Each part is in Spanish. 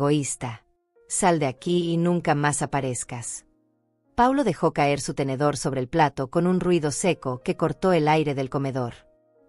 Egoísta. Sal de aquí y nunca más aparezcas. Paulo dejó caer su tenedor sobre el plato con un ruido seco que cortó el aire del comedor.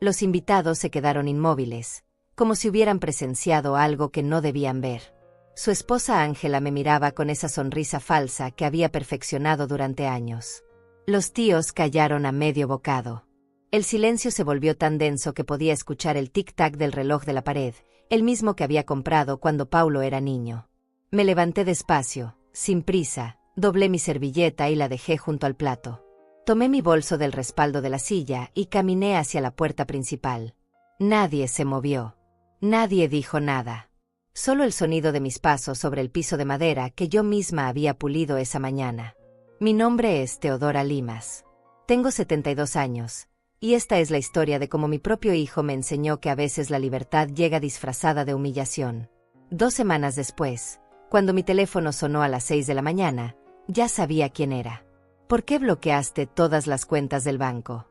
Los invitados se quedaron inmóviles, como si hubieran presenciado algo que no debían ver. Su esposa Ángela me miraba con esa sonrisa falsa que había perfeccionado durante años. Los tíos callaron a medio bocado. El silencio se volvió tan denso que podía escuchar el tic-tac del reloj de la pared, el mismo que había comprado cuando Paulo era niño. Me levanté despacio, sin prisa, doblé mi servilleta y la dejé junto al plato. Tomé mi bolso del respaldo de la silla y caminé hacia la puerta principal. Nadie se movió. Nadie dijo nada. Solo el sonido de mis pasos sobre el piso de madera que yo misma había pulido esa mañana. Mi nombre es Teodora Limas. Tengo 72 años, y esta es la historia de cómo mi propio hijo me enseñó que a veces la libertad llega disfrazada de humillación. 2 semanas después, cuando mi teléfono sonó a las 6 de la mañana, ya sabía quién era. ¿Por qué bloqueaste todas las cuentas del banco?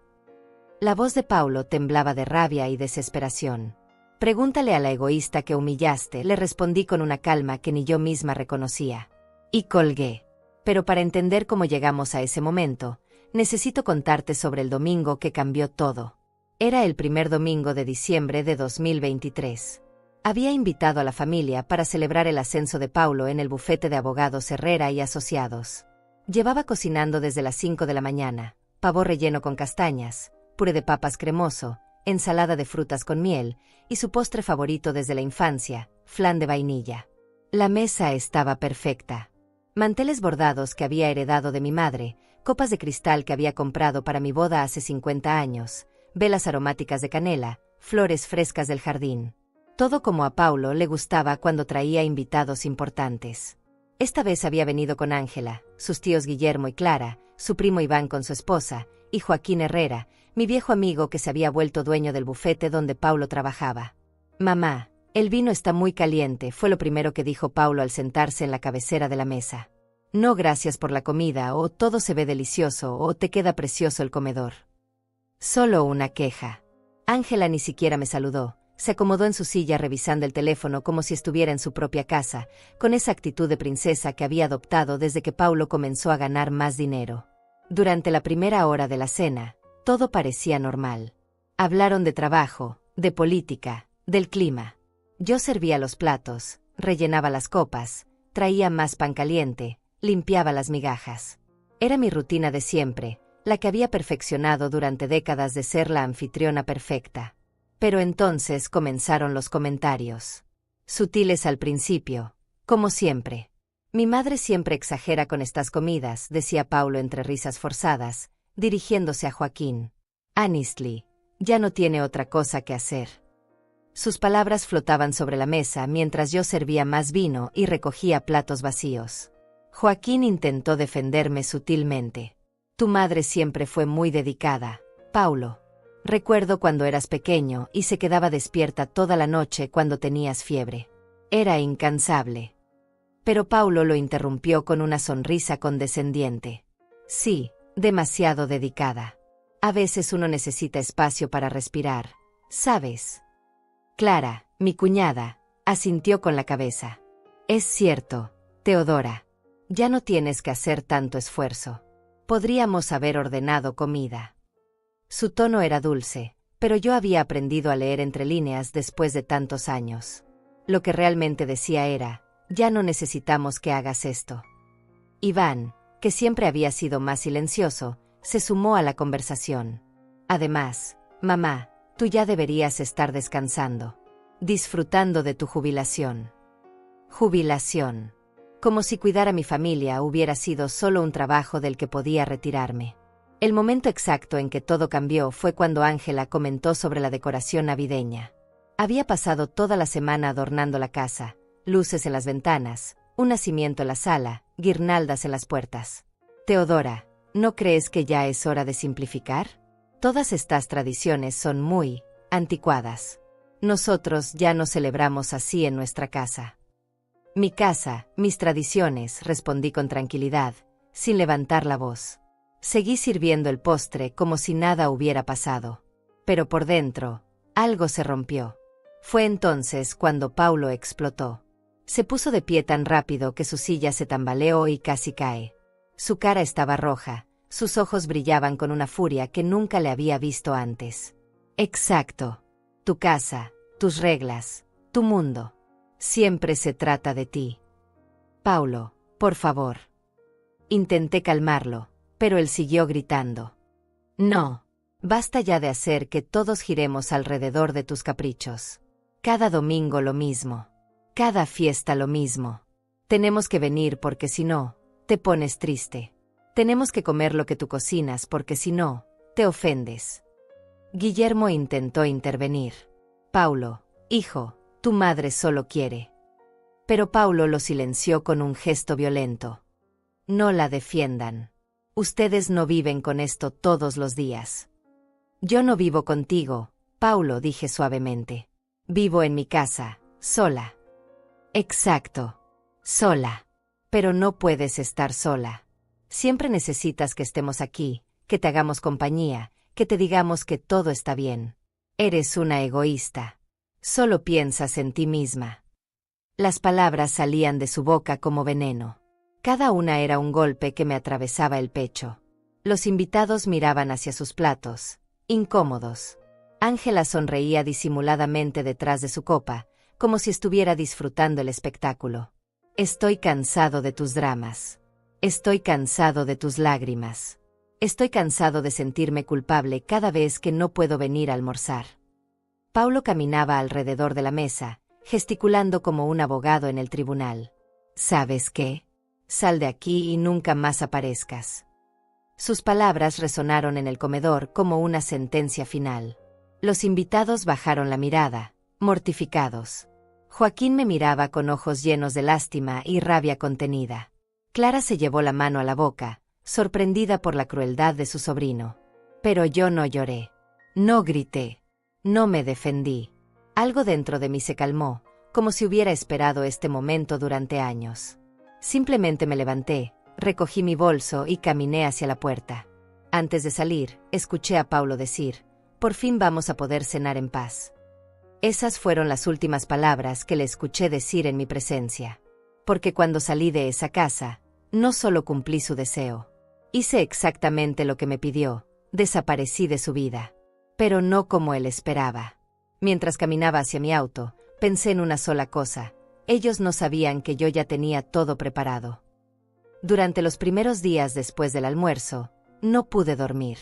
La voz de Paulo temblaba de rabia y desesperación. Pregúntale a la egoísta que humillaste, le respondí con una calma que ni yo misma reconocía. Y colgué. Pero para entender cómo llegamos a ese momento, necesito contarte sobre el domingo que cambió todo. Era el primer domingo de diciembre de 2023. Había invitado a la familia para celebrar el ascenso de Paulo en el bufete de abogados Herrera y Asociados. Llevaba cocinando desde las 5 de la mañana, pavo relleno con castañas, puré de papas cremoso, ensalada de frutas con miel, y su postre favorito desde la infancia, flan de vainilla. La mesa estaba perfecta. Manteles bordados que había heredado de mi madre, copas de cristal que había comprado para mi boda hace 50 años, velas aromáticas de canela, flores frescas del jardín. Todo como a Paulo le gustaba cuando traía invitados importantes. Esta vez había venido con Ángela, sus tíos Guillermo y Clara, su primo Iván con su esposa, y Joaquín Herrera, mi viejo amigo que se había vuelto dueño del bufete donde Paulo trabajaba. «Mamá, el vino está muy caliente», fue lo primero que dijo Paulo al sentarse en la cabecera de la mesa. «No gracias por la comida, o todo se ve delicioso, o te queda precioso el comedor». Solo una queja. Ángela ni siquiera me saludó. Se acomodó en su silla revisando el teléfono como si estuviera en su propia casa, con esa actitud de princesa que había adoptado desde que Paulo comenzó a ganar más dinero. Durante la primera hora de la cena, todo parecía normal. Hablaron de trabajo, de política, del clima. Yo servía los platos, rellenaba las copas, traía más pan caliente, limpiaba las migajas. Era mi rutina de siempre, la que había perfeccionado durante décadas de ser la anfitriona perfecta. Pero entonces comenzaron los comentarios. Sutiles al principio, como siempre. «Mi madre siempre exagera con estas comidas», decía Paulo entre risas forzadas, dirigiéndose a Joaquín. «Honestly, ya no tiene otra cosa que hacer». Sus palabras flotaban sobre la mesa mientras yo servía más vino y recogía platos vacíos. Joaquín intentó defenderme sutilmente. «Tu madre siempre fue muy dedicada, Paulo. Recuerdo cuando eras pequeño y se quedaba despierta toda la noche cuando tenías fiebre. Era incansable». Pero Paulo lo interrumpió con una sonrisa condescendiente. «Sí, demasiado dedicada. A veces uno necesita espacio para respirar, ¿sabes?». Clara, mi cuñada, asintió con la cabeza. «Es cierto, Teodora. Ya no tienes que hacer tanto esfuerzo. Podríamos haber ordenado comida». Su tono era dulce, pero yo había aprendido a leer entre líneas después de tantos años. Lo que realmente decía era: «Ya no necesitamos que hagas esto». Iván, que siempre había sido más silencioso, se sumó a la conversación. «Además, mamá, tú ya deberías estar descansando, disfrutando de tu jubilación». Jubilación. Como si cuidar a mi familia hubiera sido solo un trabajo del que podía retirarme. El momento exacto en que todo cambió fue cuando Ángela comentó sobre la decoración navideña. Había pasado toda la semana adornando la casa, luces en las ventanas, un nacimiento en la sala, guirnaldas en las puertas. «Teodora, ¿no crees que ya es hora de simplificar? Todas estas tradiciones son muy anticuadas. Nosotros ya no celebramos así en nuestra casa». «Mi casa, mis tradiciones», respondí con tranquilidad, sin levantar la voz. Seguí sirviendo el postre como si nada hubiera pasado. Pero por dentro, algo se rompió. Fue entonces cuando Paulo explotó. Se puso de pie tan rápido que su silla se tambaleó y casi cae. Su cara estaba roja, sus ojos brillaban con una furia que nunca le había visto antes. Exacto. Tu casa, tus reglas, tu mundo. Siempre se trata de ti. Paulo, por favor. Intenté calmarlo, pero él siguió gritando. No. Basta ya de hacer que todos giremos alrededor de tus caprichos. Cada domingo lo mismo. Cada fiesta lo mismo. Tenemos que venir porque si no, te pones triste. Tenemos que comer lo que tú cocinas porque si no, te ofendes. Guillermo intentó intervenir. Paulo, hijo, tu madre solo quiere. Pero Paulo lo silenció con un gesto violento. No la defiendan. Ustedes no viven con esto todos los días. Yo no vivo contigo, Paulo, dije suavemente. Vivo en mi casa, sola. Exacto. Sola. Pero no puedes estar sola. Siempre necesitas que estemos aquí, que te hagamos compañía, que te digamos que todo está bien. Eres una egoísta. Solo piensas en ti misma. Las palabras salían de su boca como veneno. Cada una era un golpe que me atravesaba el pecho. Los invitados miraban hacia sus platos, incómodos. Ángela sonreía disimuladamente detrás de su copa, como si estuviera disfrutando el espectáculo. Estoy cansado de tus dramas. Estoy cansado de tus lágrimas. Estoy cansado de sentirme culpable cada vez que no puedo venir a almorzar. Paulo caminaba alrededor de la mesa, gesticulando como un abogado en el tribunal. ¿Sabes qué? Sal de aquí y nunca más aparezcas. Sus palabras resonaron en el comedor como una sentencia final. Los invitados bajaron la mirada, mortificados. Joaquín me miraba con ojos llenos de lástima y rabia contenida. Clara se llevó la mano a la boca, sorprendida por la crueldad de su sobrino. Pero yo no lloré. No grité. No me defendí. Algo dentro de mí se calmó, como si hubiera esperado este momento durante años. Simplemente me levanté, recogí mi bolso y caminé hacia la puerta. Antes de salir, escuché a Paulo decir, «Por fin vamos a poder cenar en paz». Esas fueron las últimas palabras que le escuché decir en mi presencia. Porque cuando salí de esa casa, no solo cumplí su deseo. Hice exactamente lo que me pidió, desaparecí de su vida. Pero no como él esperaba. Mientras caminaba hacia mi auto, pensé en una sola cosa. Ellos no sabían que yo ya tenía todo preparado. Durante los primeros días después del almuerzo, no pude dormir.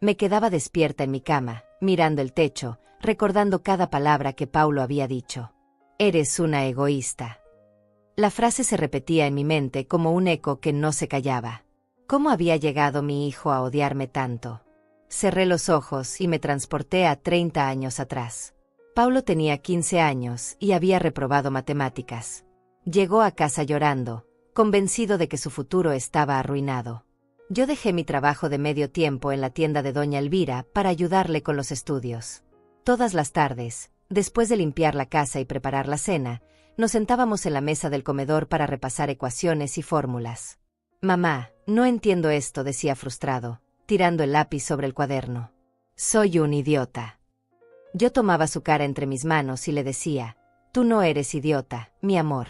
Me quedaba despierta en mi cama, mirando el techo, recordando cada palabra que Paulo había dicho. Eres una egoísta. La frase se repetía en mi mente como un eco que no se callaba. ¿Cómo había llegado mi hijo a odiarme tanto? Cerré los ojos y me transporté a 30 años atrás. Paulo tenía 15 años y había reprobado matemáticas. Llegó a casa llorando, convencido de que su futuro estaba arruinado. Yo dejé mi trabajo de medio tiempo en la tienda de doña Elvira para ayudarle con los estudios. Todas las tardes, después de limpiar la casa y preparar la cena, nos sentábamos en la mesa del comedor para repasar ecuaciones y fórmulas. «Mamá, no entiendo esto», decía frustrado, tirando el lápiz sobre el cuaderno. «Soy un idiota». Yo tomaba su cara entre mis manos y le decía, «Tú no eres idiota, mi amor.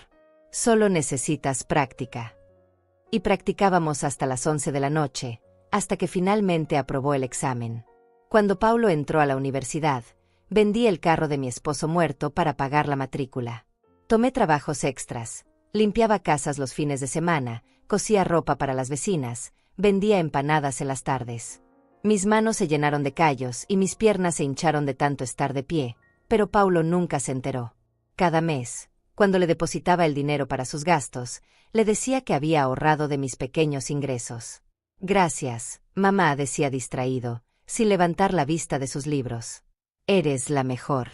Solo necesitas práctica». Y practicábamos hasta las 11 de la noche, hasta que finalmente aprobó el examen. Cuando Paulo entró a la universidad, vendí el carro de mi esposo muerto para pagar la matrícula. Tomé trabajos extras, limpiaba casas los fines de semana, cosía ropa para las vecinas, vendía empanadas en las tardes. Mis manos se llenaron de callos y mis piernas se hincharon de tanto estar de pie, pero Paulo nunca se enteró. Cada mes, cuando le depositaba el dinero para sus gastos, le decía que había ahorrado de mis pequeños ingresos. «Gracias, mamá», decía distraído, sin levantar la vista de sus libros. «Eres la mejor».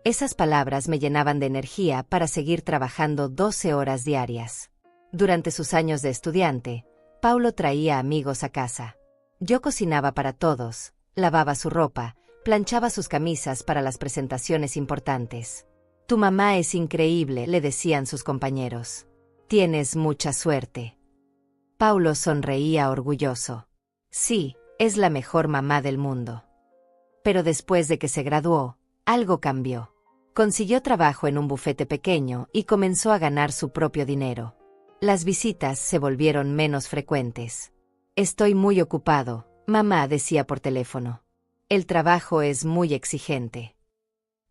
Esas palabras me llenaban de energía para seguir trabajando 12 horas diarias. Durante sus años de estudiante, Paulo traía amigos a casa. Yo cocinaba para todos, lavaba su ropa, planchaba sus camisas para las presentaciones importantes. «Tu mamá es increíble», le decían sus compañeros. «Tienes mucha suerte». Paulo sonreía orgulloso. «Sí, es la mejor mamá del mundo». Pero después de que se graduó, algo cambió. Consiguió trabajo en un bufete pequeño y comenzó a ganar su propio dinero. Las visitas se volvieron menos frecuentes. Estoy muy ocupado, mamá decía por teléfono. El trabajo es muy exigente.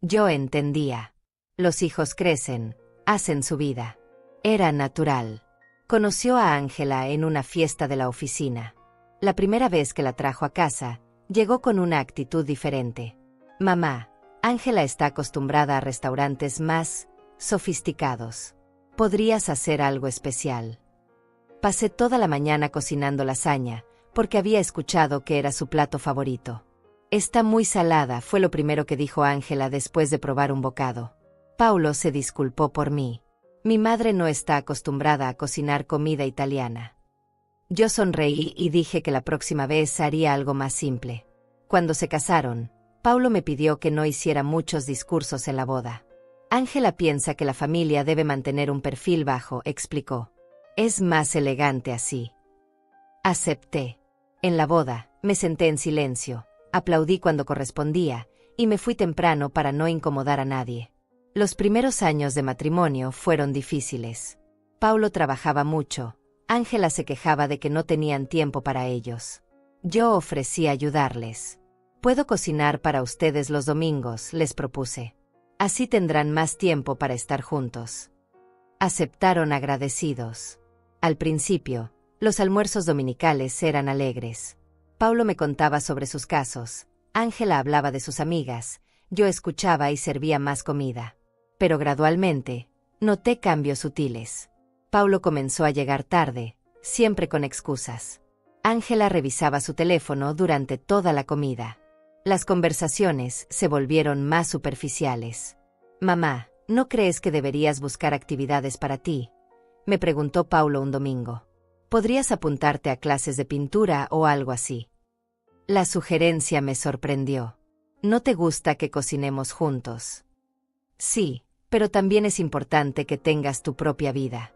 Yo entendía. Los hijos crecen, hacen su vida. Era natural. Conoció a Ángela en una fiesta de la oficina. La primera vez que la trajo a casa, llegó con una actitud diferente. Mamá, Ángela está acostumbrada a restaurantes más sofisticados. ¿Podrías hacer algo especial? Pasé toda la mañana cocinando lasaña, porque había escuchado que era su plato favorito. Está muy salada, fue lo primero que dijo Ángela después de probar un bocado. Paulo se disculpó por mí. Mi madre no está acostumbrada a cocinar comida italiana. Yo sonreí y dije que la próxima vez haría algo más simple. Cuando se casaron, Paulo me pidió que no hiciera muchos discursos en la boda. Ángela piensa que la familia debe mantener un perfil bajo, explicó. Es más elegante así. Acepté. En la boda, me senté en silencio, aplaudí cuando correspondía, y me fui temprano para no incomodar a nadie. Los primeros años de matrimonio fueron difíciles. Paulo trabajaba mucho, Ángela se quejaba de que no tenían tiempo para ellos. Yo ofrecí ayudarles. Puedo cocinar para ustedes los domingos, les propuse. Así tendrán más tiempo para estar juntos. Aceptaron agradecidos. Al principio, los almuerzos dominicales eran alegres. Paulo me contaba sobre sus casos, Ángela hablaba de sus amigas, yo escuchaba y servía más comida. Pero gradualmente, noté cambios sutiles. Paulo comenzó a llegar tarde, siempre con excusas. Ángela revisaba su teléfono durante toda la comida. Las conversaciones se volvieron más superficiales. Mamá, ¿no crees que deberías buscar actividades para ti?, me preguntó Paulo un domingo. ¿Podrías apuntarte a clases de pintura o algo así? La sugerencia me sorprendió. ¿No te gusta que cocinemos juntos? Sí, pero también es importante que tengas tu propia vida.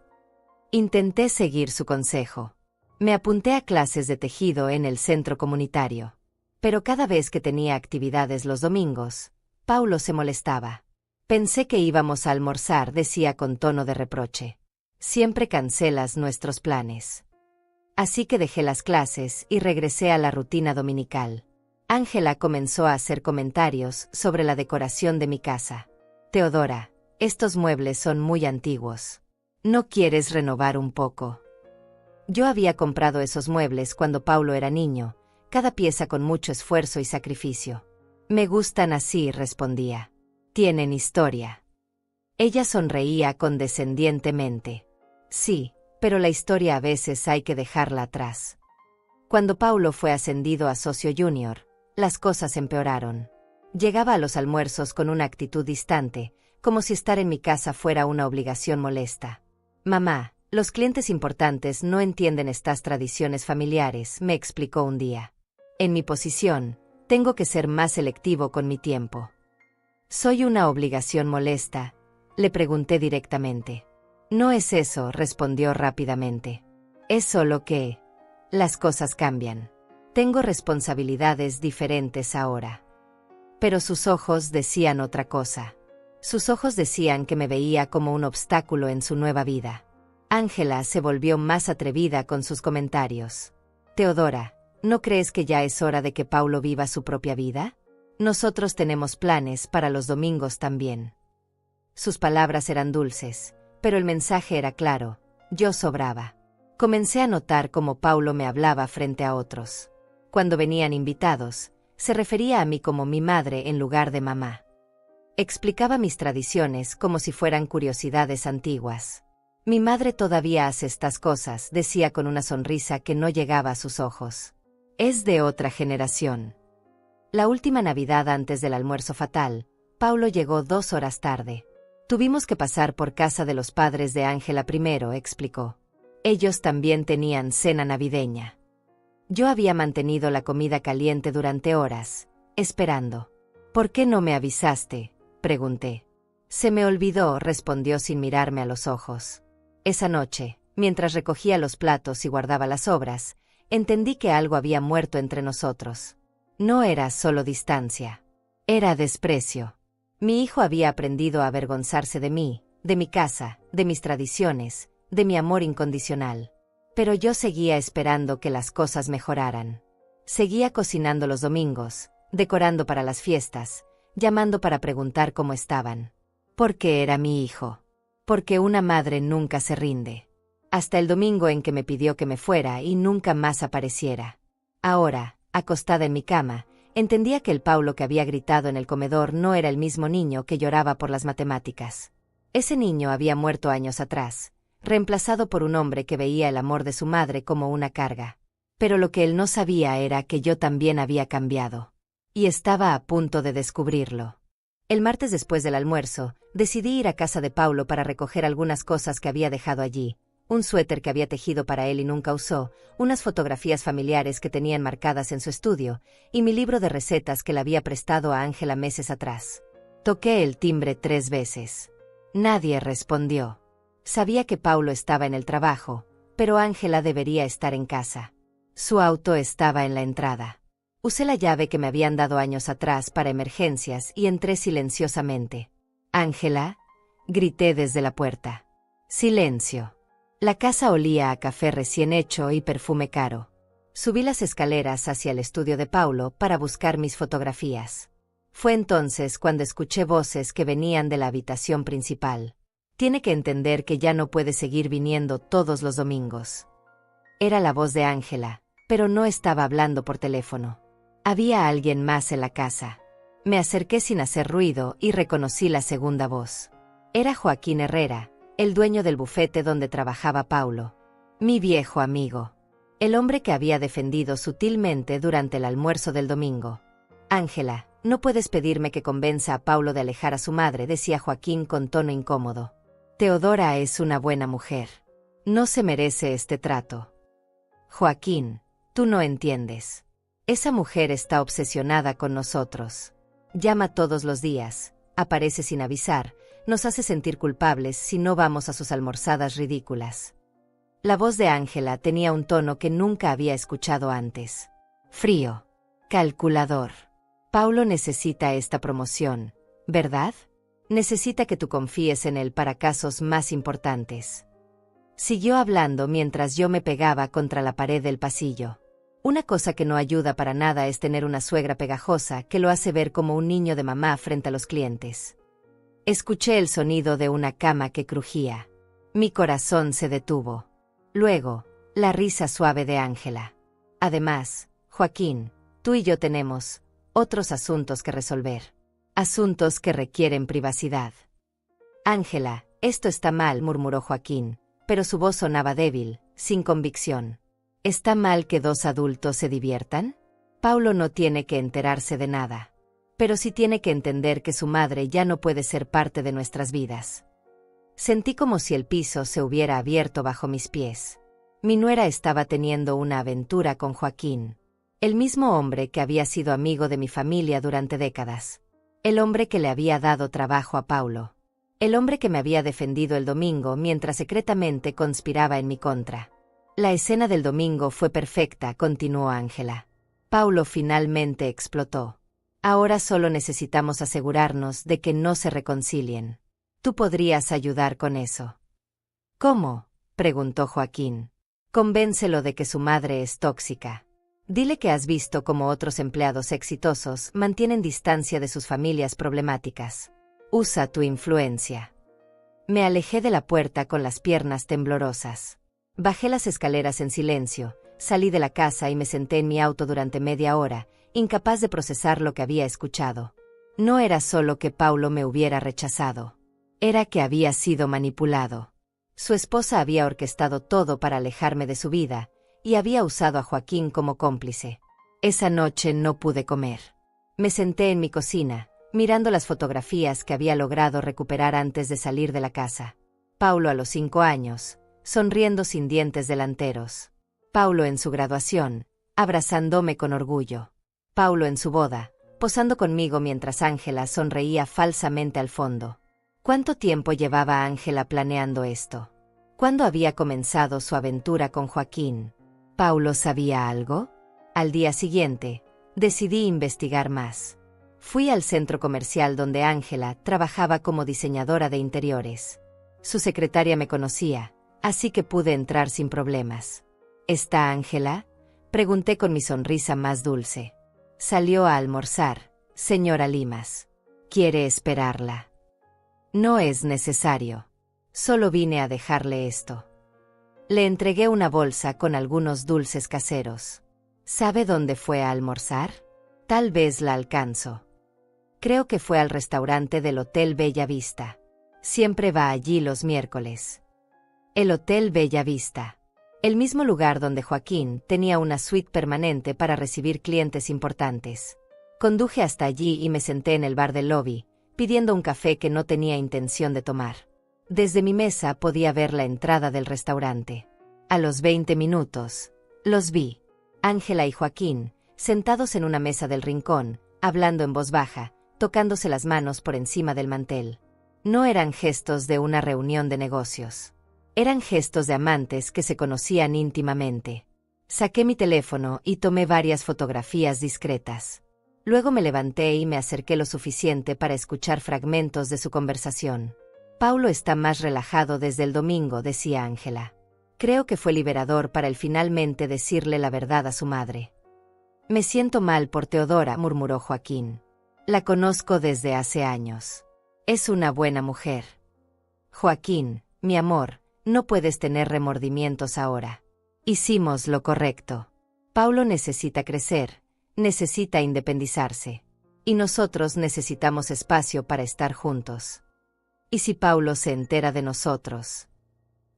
Intenté seguir su consejo. Me apunté a clases de tejido en el centro comunitario. Pero cada vez que tenía actividades los domingos, Paulo se molestaba. Pensé que íbamos a almorzar, decía con tono de reproche. Siempre cancelas nuestros planes. Así que dejé las clases y regresé a la rutina dominical. Ángela comenzó a hacer comentarios sobre la decoración de mi casa. Teodora, estos muebles son muy antiguos. ¿No quieres renovar un poco? Yo había comprado esos muebles cuando Paulo era niño, cada pieza con mucho esfuerzo y sacrificio. Me gustan así, respondía. Tienen historia. Ella sonreía condescendientemente. Sí, pero la historia a veces hay que dejarla atrás. Cuando Paulo fue ascendido a socio junior, las cosas empeoraron. Llegaba a los almuerzos con una actitud distante, como si estar en mi casa fuera una obligación molesta. Mamá, los clientes importantes no entienden estas tradiciones familiares, me explicó un día. En mi posición, tengo que ser más selectivo con mi tiempo. ¿Soy una obligación molesta?, le pregunté directamente. No es eso, respondió rápidamente. Es solo que las cosas cambian. Tengo responsabilidades diferentes ahora. Pero sus ojos decían otra cosa. Sus ojos decían que me veía como un obstáculo en su nueva vida. Ángela se volvió más atrevida con sus comentarios. Teodora, ¿no crees que ya es hora de que Paulo viva su propia vida? Nosotros tenemos planes para los domingos también. Sus palabras eran dulces, pero el mensaje era claro, yo sobraba. Comencé a notar cómo Paulo me hablaba frente a otros. Cuando venían invitados, se refería a mí como mi madre en lugar de mamá. Explicaba mis tradiciones como si fueran curiosidades antiguas. Mi madre todavía hace estas cosas, decía con una sonrisa que no llegaba a sus ojos. Es de otra generación. La última Navidad antes del almuerzo fatal, Paulo llegó 2 horas tarde. Tuvimos que pasar por casa de los padres de Ángela primero, explicó. Ellos también tenían cena navideña. Yo había mantenido la comida caliente durante horas, esperando. ¿Por qué no me avisaste?, pregunté. Se me olvidó, respondió sin mirarme a los ojos. Esa noche, mientras recogía los platos y guardaba las sobras, entendí que algo había muerto entre nosotros. No era solo distancia. Era desprecio. Mi hijo había aprendido a avergonzarse de mí, de mi casa, de mis tradiciones, de mi amor incondicional. Pero yo seguía esperando que las cosas mejoraran. Seguía cocinando los domingos, decorando para las fiestas, llamando para preguntar cómo estaban. Porque era mi hijo. Porque una madre nunca se rinde. Hasta el domingo en que me pidió que me fuera y nunca más apareciera. Ahora, acostada en mi cama, entendía que el Paulo que había gritado en el comedor no era el mismo niño que lloraba por las matemáticas. Ese niño había muerto años atrás, reemplazado por un hombre que veía el amor de su madre como una carga. Pero lo que él no sabía era que yo también había cambiado. Y estaba a punto de descubrirlo. El martes después del almuerzo, decidí ir a casa de Paulo para recoger algunas cosas que había dejado allí. Un suéter que había tejido para él y nunca usó, unas fotografías familiares que tenía enmarcadas en su estudio, y mi libro de recetas que le había prestado a Ángela meses atrás. Toqué el timbre 3 veces. Nadie respondió. Sabía que Paulo estaba en el trabajo, pero Ángela debería estar en casa. Su auto estaba en la entrada. Usé la llave que me habían dado años atrás para emergencias y entré silenciosamente. «Ángela», grité desde la puerta. Silencio. La casa olía a café recién hecho y perfume caro. Subí las escaleras hacia el estudio de Paulo para buscar mis fotografías. Fue entonces cuando escuché voces que venían de la habitación principal. Tiene que entender que ya no puede seguir viniendo todos los domingos. Era la voz de Ángela, pero no estaba hablando por teléfono. Había alguien más en la casa. Me acerqué sin hacer ruido y reconocí la segunda voz. Era Joaquín Herrera, el dueño del bufete donde trabajaba Paulo. Mi viejo amigo. El hombre que había defendido sutilmente durante el almuerzo del domingo. «Ángela, no puedes pedirme que convenza a Paulo de alejar a su madre», decía Joaquín con tono incómodo. «Teodora es una buena mujer. No se merece este trato». «Joaquín, tú no entiendes. Esa mujer está obsesionada con nosotros. Llama todos los días, aparece sin avisar, nos hace sentir culpables si no vamos a sus almorzadas ridículas». La voz de Ángela tenía un tono que nunca había escuchado antes. Frío. Calculador. «Paulo necesita esta promoción, ¿verdad? Necesita que tú confíes en él para casos más importantes». Siguió hablando mientras yo me pegaba contra la pared del pasillo. Una cosa que no ayuda para nada es tener una suegra pegajosa que lo hace ver como un niño de mamá frente a los clientes. Escuché el sonido de una cama que crujía. Mi corazón se detuvo. Luego, la risa suave de Ángela. «Además, Joaquín, tú y yo tenemos otros asuntos que resolver. Asuntos que requieren privacidad». «Ángela, esto está mal», murmuró Joaquín, pero su voz sonaba débil, sin convicción. «¿Está mal que dos adultos se diviertan? Paulo no tiene que enterarse de nada. Pero sí tiene que entender que su madre ya no puede ser parte de nuestras vidas». Sentí como si el piso se hubiera abierto bajo mis pies. Mi nuera estaba teniendo una aventura con Joaquín. El mismo hombre que había sido amigo de mi familia durante décadas. El hombre que le había dado trabajo a Paulo. El hombre que me había defendido el domingo mientras secretamente conspiraba en mi contra. «La escena del domingo fue perfecta», continuó Ángela. «Paulo finalmente explotó. Ahora solo necesitamos asegurarnos de que no se reconcilien. Tú podrías ayudar con eso». «¿Cómo?», preguntó Joaquín. «Convéncelo de que su madre es tóxica. Dile que has visto cómo otros empleados exitosos mantienen distancia de sus familias problemáticas. Usa tu influencia». Me alejé de la puerta con las piernas temblorosas. Bajé las escaleras en silencio, salí de la casa y me senté en mi auto durante media hora, incapaz de procesar lo que había escuchado. No era solo que Paulo me hubiera rechazado. Era que había sido manipulado. Su esposa había orquestado todo para alejarme de su vida, y había usado a Joaquín como cómplice. Esa noche no pude comer. Me senté en mi cocina, mirando las fotografías que había logrado recuperar antes de salir de la casa. Paulo a los 5 años, sonriendo sin dientes delanteros. Paulo en su graduación, abrazándome con orgullo. Paulo en su boda, posando conmigo mientras Ángela sonreía falsamente al fondo. ¿Cuánto tiempo llevaba Ángela planeando esto? ¿Cuándo había comenzado su aventura con Joaquín? ¿Paulo sabía algo? Al día siguiente, decidí investigar más. Fui al centro comercial donde Ángela trabajaba como diseñadora de interiores. Su secretaria me conocía, así que pude entrar sin problemas. ¿Está Ángela?, pregunté con mi sonrisa más dulce. Salió a almorzar, señora Limas. ¿Quiere esperarla? No es necesario. Solo vine a dejarle esto. Le entregué una bolsa con algunos dulces caseros. ¿Sabe dónde fue a almorzar? Tal vez la alcanzo. Creo que fue al restaurante del Hotel Bella Vista. Siempre va allí los miércoles. El Hotel Bella Vista. El mismo lugar donde Joaquín tenía una suite permanente para recibir clientes importantes. Conduje hasta allí y me senté en el bar del lobby, pidiendo un café que no tenía intención de tomar. Desde mi mesa podía ver la entrada del restaurante. A los 20 minutos, los vi. Ángela y Joaquín, sentados en una mesa del rincón, hablando en voz baja, tocándose las manos por encima del mantel. No eran gestos de una reunión de negocios. Eran gestos de amantes que se conocían íntimamente. Saqué mi teléfono y tomé varias fotografías discretas. Luego me levanté y me acerqué lo suficiente para escuchar fragmentos de su conversación. Paulo está más relajado desde el domingo, decía Ángela. Creo que fue liberador para él finalmente decirle la verdad a su madre. Me siento mal por Teodora, murmuró Joaquín. La conozco desde hace años. Es una buena mujer. Joaquín, mi amor, no puedes tener remordimientos ahora. Hicimos lo correcto. Paulo necesita crecer, necesita independizarse. Y nosotros necesitamos espacio para estar juntos. ¿Y si Paulo se entera de nosotros?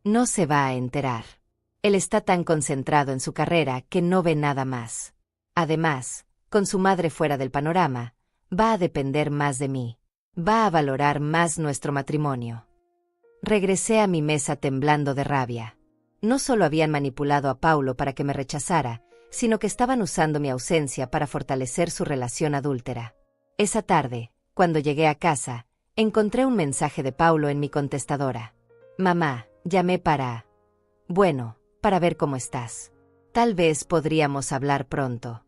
No se va a enterar. Él está tan concentrado en su carrera que no ve nada más. Además, con su madre fuera del panorama, va a depender más de mí. Va a valorar más nuestro matrimonio. Regresé a mi mesa temblando de rabia. No solo habían manipulado a Paulo para que me rechazara, sino que estaban usando mi ausencia para fortalecer su relación adúltera. Esa tarde, cuando llegué a casa, encontré un mensaje de Paulo en mi contestadora. Mamá, llamé para ver cómo estás. Tal vez podríamos hablar pronto.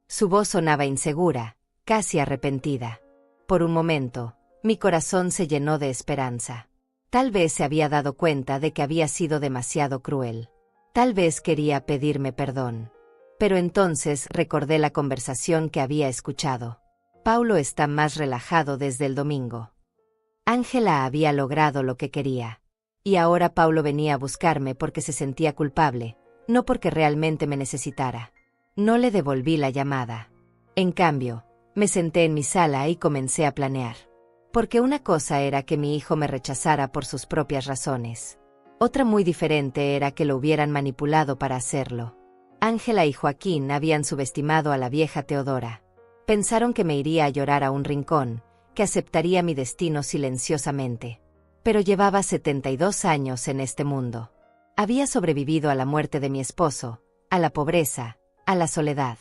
Su voz sonaba insegura, casi arrepentida. Por un momento, mi corazón se llenó de esperanza. Tal vez se había dado cuenta de que había sido demasiado cruel. Tal vez quería pedirme perdón. Pero entonces recordé la conversación que había escuchado. Paulo está más relajado desde el domingo. Ángela había logrado lo que quería. Y ahora Paulo venía a buscarme porque se sentía culpable, no porque realmente me necesitara. No le devolví la llamada. En cambio, me senté en mi sala y comencé a planear. Porque una cosa era que mi hijo me rechazara por sus propias razones. Otra muy diferente era que lo hubieran manipulado para hacerlo. Ángela y Joaquín habían subestimado a la vieja Teodora. Pensaron que me iría a llorar a un rincón, que aceptaría mi destino silenciosamente. Pero llevaba 72 años en este mundo. Había sobrevivido a la muerte de mi esposo, a la pobreza, a la soledad.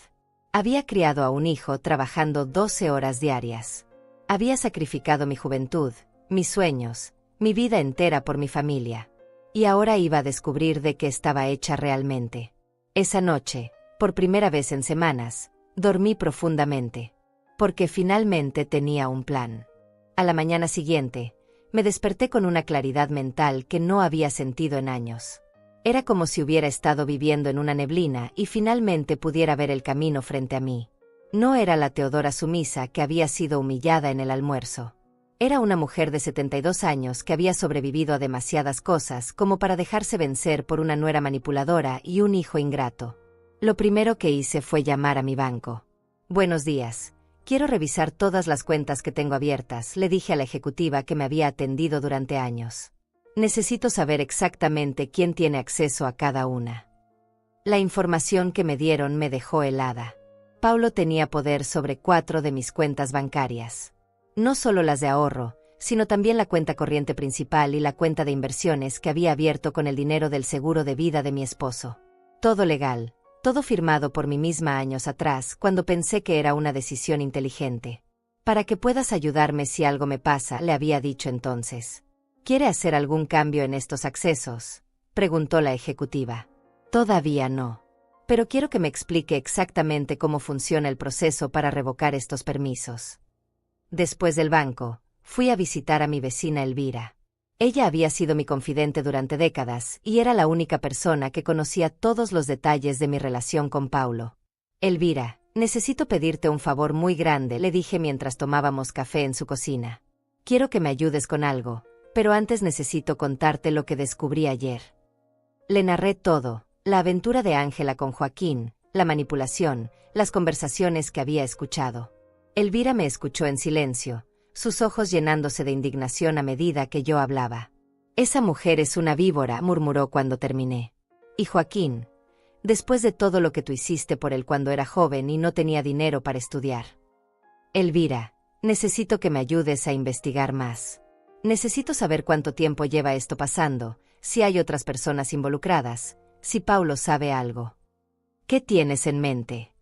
Había criado a un hijo trabajando 12 horas diarias. Había sacrificado mi juventud, mis sueños, mi vida entera por mi familia. Y ahora iba a descubrir de qué estaba hecha realmente. Esa noche, por primera vez en semanas, dormí profundamente. Porque finalmente tenía un plan. A la mañana siguiente, me desperté con una claridad mental que no había sentido en años. Era como si hubiera estado viviendo en una neblina y finalmente pudiera ver el camino frente a mí. No era la Teodora sumisa que había sido humillada en el almuerzo. Era una mujer de 72 años que había sobrevivido a demasiadas cosas como para dejarse vencer por una nuera manipuladora y un hijo ingrato. Lo primero que hice fue llamar a mi banco. Buenos días. Quiero revisar todas las cuentas que tengo abiertas, le dije a la ejecutiva que me había atendido durante años. Necesito saber exactamente quién tiene acceso a cada una. La información que me dieron me dejó helada. Paulo tenía poder sobre 4 de mis cuentas bancarias. No solo las de ahorro, sino también la cuenta corriente principal y la cuenta de inversiones que había abierto con el dinero del seguro de vida de mi esposo. Todo legal, todo firmado por mí misma años atrás, cuando pensé que era una decisión inteligente. Para que puedas ayudarme si algo me pasa, le había dicho entonces. ¿Quiere hacer algún cambio en estos accesos?, preguntó la ejecutiva. Todavía no. pero quiero que me explique exactamente cómo funciona el proceso para revocar estos permisos. Después del banco, fui a visitar a mi vecina Elvira. Ella había sido mi confidente durante décadas y era la única persona que conocía todos los detalles de mi relación con Paulo. Elvira, necesito pedirte un favor muy grande, le dije mientras tomábamos café en su cocina. Quiero que me ayudes con algo, pero antes necesito contarte lo que descubrí ayer. Le narré todo, la aventura de Ángela con Joaquín, la manipulación, las conversaciones que había escuchado. Elvira me escuchó en silencio, sus ojos llenándose de indignación a medida que yo hablaba. Esa mujer es una víbora, murmuró cuando terminé. Y Joaquín, después de todo lo que tú hiciste por él cuando era joven y no tenía dinero para estudiar. Elvira, necesito que me ayudes a investigar más. Necesito saber cuánto tiempo lleva esto pasando, si hay otras personas involucradas, si Paulo sabe algo. ¿Qué tienes en mente?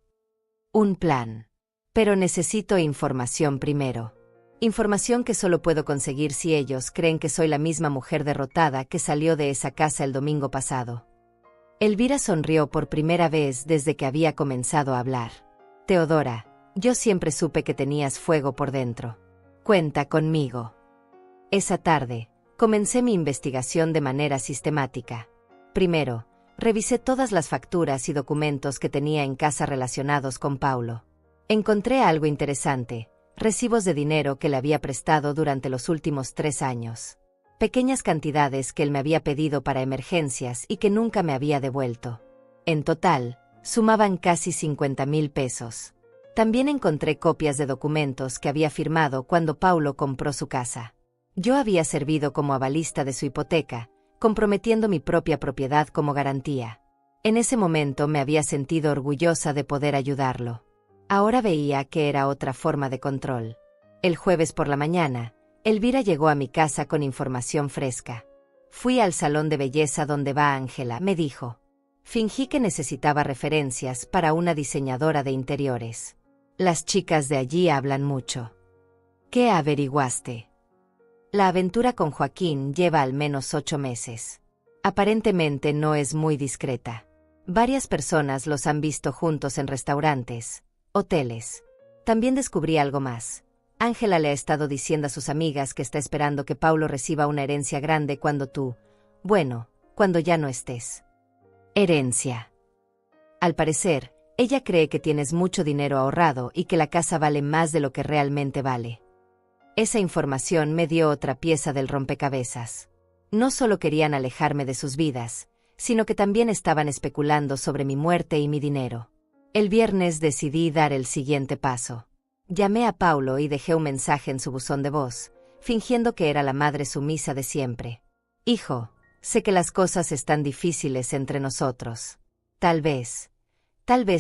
Un plan. Pero necesito información primero. Información que solo puedo conseguir si ellos creen que soy la misma mujer derrotada que salió de esa casa el domingo pasado. Elvira sonrió por primera vez desde que había comenzado a hablar. Teodora, yo siempre supe que tenías fuego por dentro. Cuenta conmigo. Esa tarde, comencé mi investigación de manera sistemática. Primero, revisé todas las facturas y documentos que tenía en casa relacionados con Paulo. Encontré algo interesante, recibos de dinero que le había prestado durante los últimos 3 años. Pequeñas cantidades que él me había pedido para emergencias y que nunca me había devuelto. En total, sumaban casi 50,000 pesos. También encontré copias de documentos que había firmado cuando Paulo compró su casa. Yo había servido como avalista de su hipoteca, comprometiendo mi propia propiedad como garantía. En ese momento me había sentido orgullosa de poder ayudarlo. Ahora veía que era otra forma de control. El jueves por la mañana, Elvira llegó a mi casa con información fresca. Fui al salón de belleza donde va Ángela, me dijo. Fingí que necesitaba referencias para una diseñadora de interiores. Las chicas de allí hablan mucho. ¿Qué averiguaste? La aventura con Joaquín lleva al menos 8 meses. Aparentemente no es muy discreta. Varias personas los han visto juntos en restaurantes, hoteles. También descubrí algo más. Ángela le ha estado diciendo a sus amigas que está esperando que Paulo reciba una herencia grande cuando cuando ya no estés. Herencia. Al parecer, ella cree que tienes mucho dinero ahorrado y que la casa vale más de lo que realmente vale. Esa información me dio otra pieza del rompecabezas. No solo querían alejarme de sus vidas, sino que también estaban especulando sobre mi muerte y mi dinero. El viernes decidí dar el siguiente paso. Llamé a Paulo y dejé un mensaje en su buzón de voz, fingiendo que era la madre sumisa de siempre. Hijo, sé que las cosas están difíciles entre nosotros. Tal vez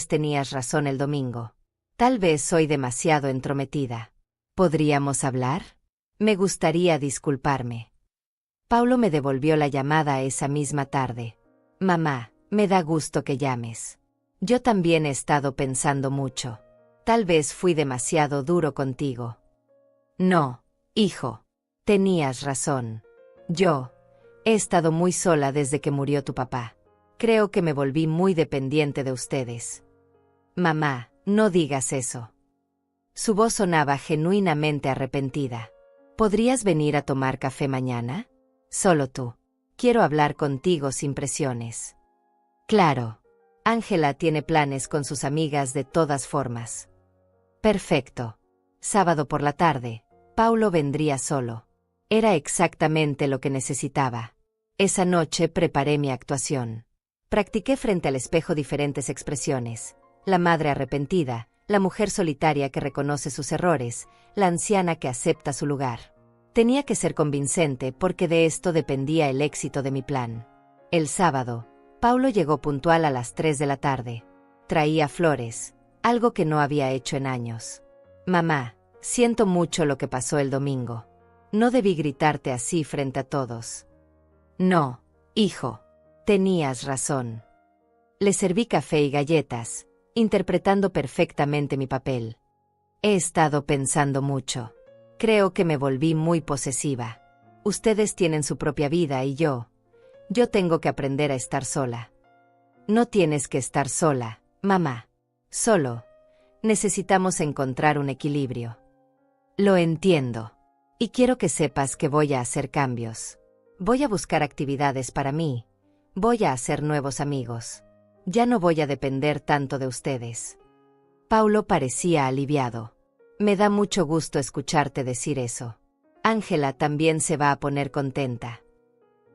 tenías razón el domingo. Tal vez soy demasiado entrometida. ¿Podríamos hablar? Me gustaría disculparme. Paulo me devolvió la llamada esa misma tarde. Mamá, me da gusto que llames. Yo también he estado pensando mucho. Tal vez fui demasiado duro contigo. No, hijo. Tenías razón. Yo he estado muy sola desde que murió tu papá. Creo que me volví muy dependiente de ustedes. Mamá, no digas eso. Su voz sonaba genuinamente arrepentida. ¿Podrías venir a tomar café mañana? Solo tú. Quiero hablar contigo sin presiones. Claro. Ángela tiene planes con sus amigas de todas formas. Perfecto. Sábado por la tarde, Paulo vendría solo. Era exactamente lo que necesitaba. Esa noche preparé mi actuación. Practiqué frente al espejo diferentes expresiones. La madre arrepentida, la mujer solitaria que reconoce sus errores, la anciana que acepta su lugar. Tenía que ser convincente porque de esto dependía el éxito de mi plan. El sábado, Paulo llegó puntual a las 3 de la tarde. Traía flores, algo que no había hecho en años. Mamá, siento mucho lo que pasó el domingo. No debí gritarte así frente a todos. No, hijo. Tenías razón. Le serví café y galletas, interpretando perfectamente mi papel. He estado pensando mucho. Creo que me volví muy posesiva. Ustedes tienen su propia vida y yo tengo que aprender a estar sola. No tienes que estar sola, mamá. Solo necesitamos encontrar un equilibrio. Lo entiendo. Y quiero que sepas que voy a hacer cambios. Voy a buscar actividades para mí. Voy a hacer nuevos amigos. Ya no voy a depender tanto de ustedes. Paulo parecía aliviado. Me da mucho gusto escucharte decir eso. Ángela también se va a poner contenta.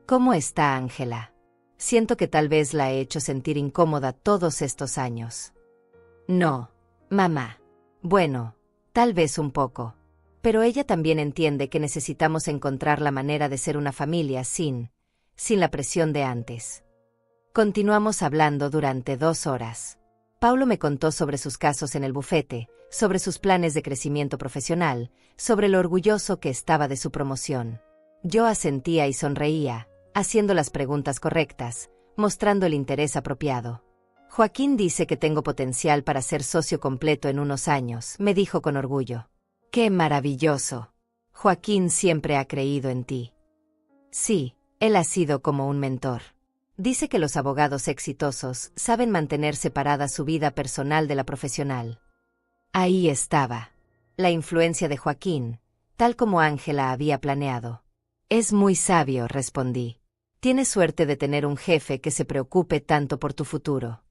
¿Cómo está Ángela? Siento que tal vez la he hecho sentir incómoda todos estos años. No, mamá. Bueno, tal vez un poco. Pero ella también entiende que necesitamos encontrar la manera de ser una familia sin la presión de antes. Continuamos hablando durante 2 horas. Paulo me contó sobre sus casos en el bufete, sobre sus planes de crecimiento profesional, sobre lo orgulloso que estaba de su promoción. Yo asentía y sonreía, haciendo las preguntas correctas, mostrando el interés apropiado. Joaquín dice que tengo potencial para ser socio completo en unos años, me dijo con orgullo. ¡Qué maravilloso! Joaquín siempre ha creído en ti. Sí, él ha sido como un mentor. Dice que los abogados exitosos saben mantener separada su vida personal de la profesional. Ahí estaba. La influencia de Joaquín, tal como Ángela había planeado. Es muy sabio, respondí. Tienes suerte de tener un jefe que se preocupe tanto por tu futuro.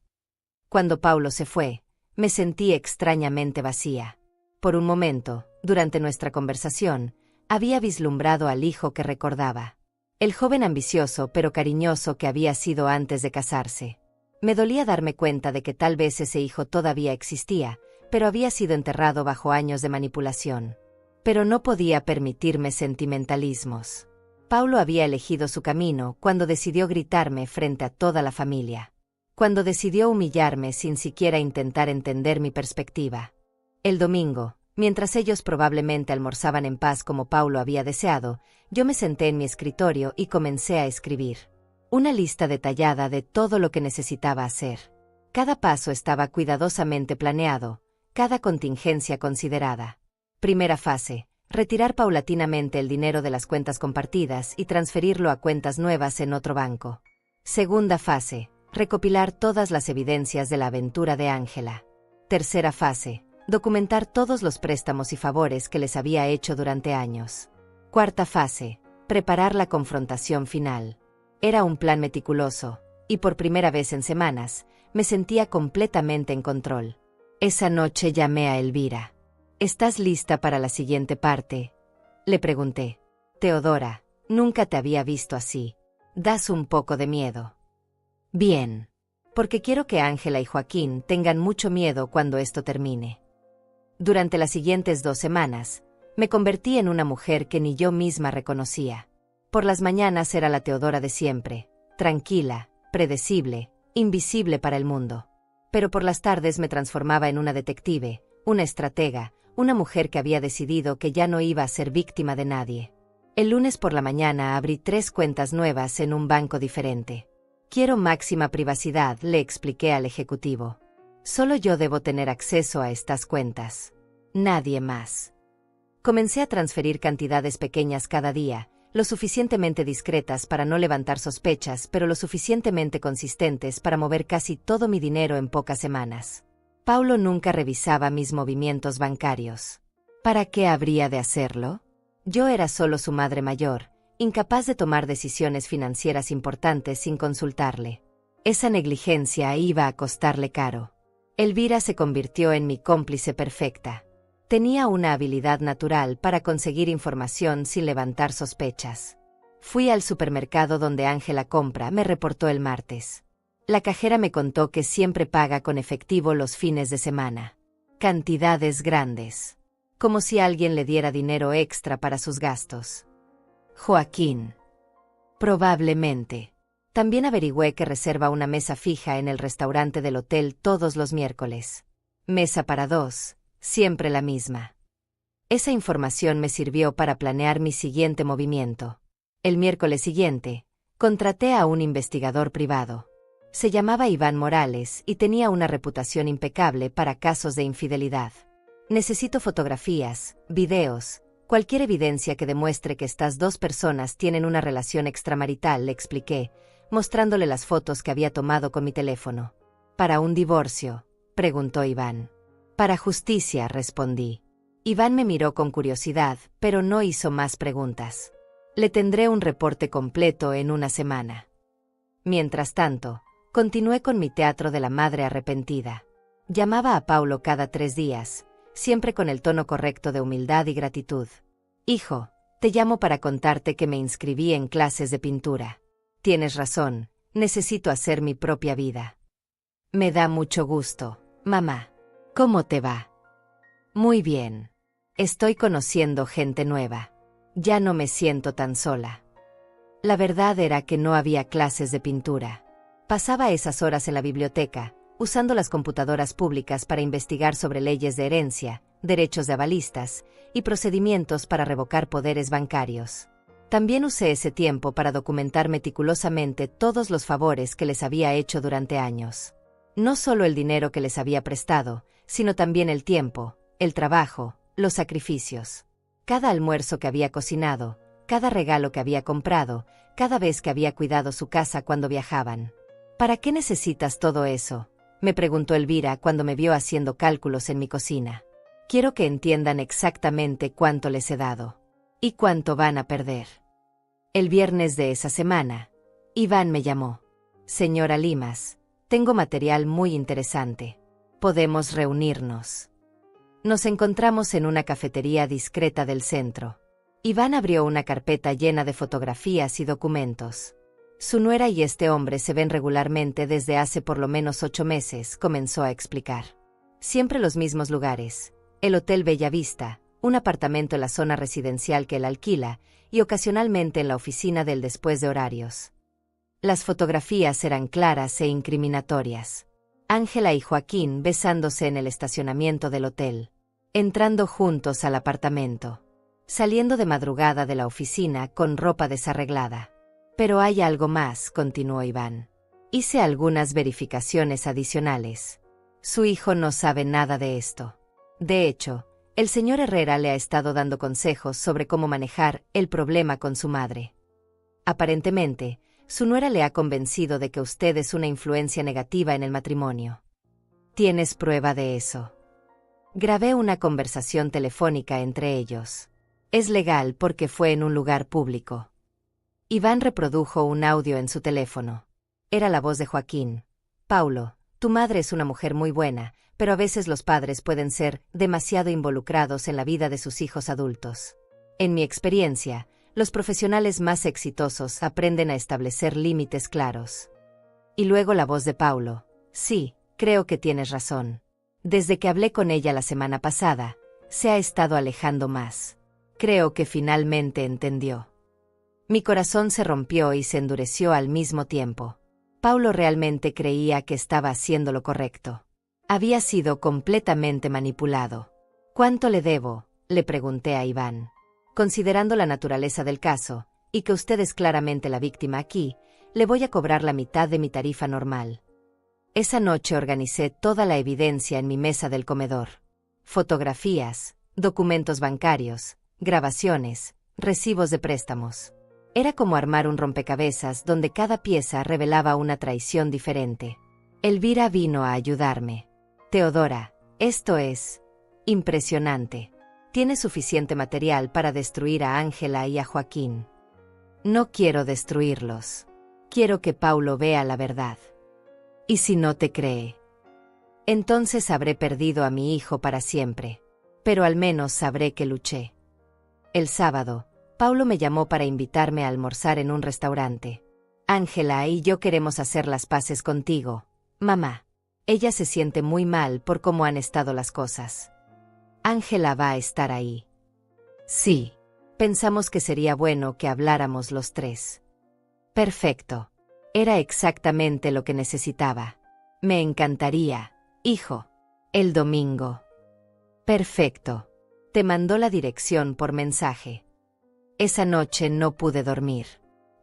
Cuando Paulo se fue, me sentí extrañamente vacía. Por un momento, durante nuestra conversación, había vislumbrado al hijo que recordaba. El joven ambicioso pero cariñoso que había sido antes de casarse. Me dolía darme cuenta de que tal vez ese hijo todavía existía, pero había sido enterrado bajo años de manipulación. Pero no podía permitirme sentimentalismos. Paulo había elegido su camino cuando decidió gritarme frente a toda la familia. Cuando decidió humillarme sin siquiera intentar entender mi perspectiva. El domingo, mientras ellos probablemente almorzaban en paz como Paulo había deseado, yo me senté en mi escritorio y comencé a escribir. Una lista detallada de todo lo que necesitaba hacer. Cada paso estaba cuidadosamente planeado, cada contingencia considerada. Primera fase: retirar paulatinamente el dinero de las cuentas compartidas y transferirlo a cuentas nuevas en otro banco. Segunda fase: recopilar todas las evidencias de la aventura de Ángela. Tercera fase: documentar todos los préstamos y favores que les había hecho durante años. Cuarta fase: preparar la confrontación final. Era un plan meticuloso, y por primera vez en semanas, me sentía completamente en control. Esa noche llamé a Elvira. ¿Estás lista para la siguiente parte?, le pregunté. Teodora, nunca te había visto así. Das un poco de miedo. Bien. Porque quiero que Ángela y Joaquín tengan mucho miedo cuando esto termine. Durante las siguientes 2 semanas, me convertí en una mujer que ni yo misma reconocía. Por las mañanas era la Teodora de siempre, tranquila, predecible, invisible para el mundo. Pero por las tardes me transformaba en una detective, una estratega, una mujer que había decidido que ya no iba a ser víctima de nadie. El lunes por la mañana abrí 3 cuentas nuevas en un banco diferente. Quiero máxima privacidad, le expliqué al ejecutivo. Solo yo debo tener acceso a estas cuentas. Nadie más. Comencé a transferir cantidades pequeñas cada día, lo suficientemente discretas para no levantar sospechas, pero lo suficientemente consistentes para mover casi todo mi dinero en pocas semanas. Paulo nunca revisaba mis movimientos bancarios. ¿Para qué habría de hacerlo? Yo era solo su madre mayor, incapaz de tomar decisiones financieras importantes sin consultarle. Esa negligencia iba a costarle caro. Elvira se convirtió en mi cómplice perfecta. Tenía una habilidad natural para conseguir información sin levantar sospechas. Fui al supermercado donde Ángela compra, me reportó el martes. La cajera me contó que siempre paga con efectivo los fines de semana. Cantidades grandes. Como si alguien le diera dinero extra para sus gastos. Joaquín. Probablemente. También averigüé que reserva una mesa fija en el restaurante del hotel todos los miércoles. Mesa para 2, siempre la misma. Esa información me sirvió para planear mi siguiente movimiento. El miércoles siguiente, contraté a un investigador privado. Se llamaba Iván Morales y tenía una reputación impecable para casos de infidelidad. Necesito fotografías, videos, cualquier evidencia que demuestre que estas 2 personas tienen una relación extramarital, le expliqué, mostrándole las fotos que había tomado con mi teléfono. ¿Para un divorcio?, preguntó Iván. Para justicia, respondí. Iván me miró con curiosidad, pero no hizo más preguntas. Le tendré un reporte completo en una semana. Mientras tanto, continué con mi teatro de la madre arrepentida. Llamaba a Paulo cada 3 días, siempre con el tono correcto de humildad y gratitud. Hijo, te llamo para contarte que me inscribí en clases de pintura. Tienes razón, necesito hacer mi propia vida. Me da mucho gusto, mamá. ¿Cómo te va? Muy bien. Estoy conociendo gente nueva. Ya no me siento tan sola. La verdad era que no había clases de pintura. Pasaba esas horas en la biblioteca, usando las computadoras públicas para investigar sobre leyes de herencia, derechos de avalistas y procedimientos para revocar poderes bancarios. También usé ese tiempo para documentar meticulosamente todos los favores que les había hecho durante años. No solo el dinero que les había prestado, sino también el tiempo, el trabajo, los sacrificios. Cada almuerzo que había cocinado, cada regalo que había comprado, cada vez que había cuidado su casa cuando viajaban. ¿Para qué necesitas todo eso?, me preguntó Elvira cuando me vio haciendo cálculos en mi cocina. Quiero que entiendan exactamente cuánto les he dado. Y cuánto van a perder. El viernes de esa semana, Iván me llamó. Señora Limas, tengo material muy interesante. Podemos reunirnos. Nos encontramos en una cafetería discreta del centro. Iván abrió una carpeta llena de fotografías y documentos. Su nuera y este hombre se ven regularmente desde hace por lo menos 8 meses, comenzó a explicar. Siempre los mismos lugares: el Hotel Bella Vista, un apartamento en la zona residencial que él alquila, y ocasionalmente en la oficina del después de horarios. Las fotografías eran claras e incriminatorias. Ángela y Joaquín besándose en el estacionamiento del hotel, entrando juntos al apartamento, saliendo de madrugada de la oficina con ropa desarreglada. Pero hay algo más, continuó Iván. Hice algunas verificaciones adicionales. Su hijo no sabe nada de esto. De hecho, el señor Herrera le ha estado dando consejos sobre cómo manejar el problema con su madre. Aparentemente, su nuera le ha convencido de que usted es una influencia negativa en el matrimonio. ¿Tienes prueba de eso? Grabé una conversación telefónica entre ellos. Es legal porque fue en un lugar público. Iván reprodujo un audio en su teléfono. Era la voz de Joaquín. Paulo, tu madre es una mujer muy buena, pero a veces los padres pueden ser demasiado involucrados en la vida de sus hijos adultos. En mi experiencia, los profesionales más exitosos aprenden a establecer límites claros. Y luego la voz de Paulo. Sí, creo que tienes razón. Desde que hablé con ella la semana pasada, se ha estado alejando más. Creo que finalmente entendió. Mi corazón se rompió y se endureció al mismo tiempo. Paulo realmente creía que estaba haciendo lo correcto. Había sido completamente manipulado. ¿Cuánto le debo?, le pregunté a Iván. Considerando la naturaleza del caso, y que usted es claramente la víctima aquí, le voy a cobrar la mitad de mi tarifa normal. Esa noche organicé toda la evidencia en mi mesa del comedor. Fotografías, documentos bancarios, grabaciones, recibos de préstamos. Era como armar un rompecabezas donde cada pieza revelaba una traición diferente. Elvira vino a ayudarme. Teodora, esto es impresionante. Tiene suficiente material para destruir a Ángela y a Joaquín. No quiero destruirlos. Quiero que Paulo vea la verdad. ¿Y si no te cree? Entonces habré perdido a mi hijo para siempre. Pero al menos sabré que luché. El sábado, Paulo me llamó para invitarme a almorzar en un restaurante. Ángela y yo queremos hacer las paces contigo, mamá. Ella se siente muy mal por cómo han estado las cosas. Ángela va a estar ahí. Sí. Pensamos que sería bueno que habláramos los 3. Perfecto. Era exactamente lo que necesitaba. Me encantaría, hijo. El domingo. Perfecto. Te mandó la dirección por mensaje. Esa noche no pude dormir.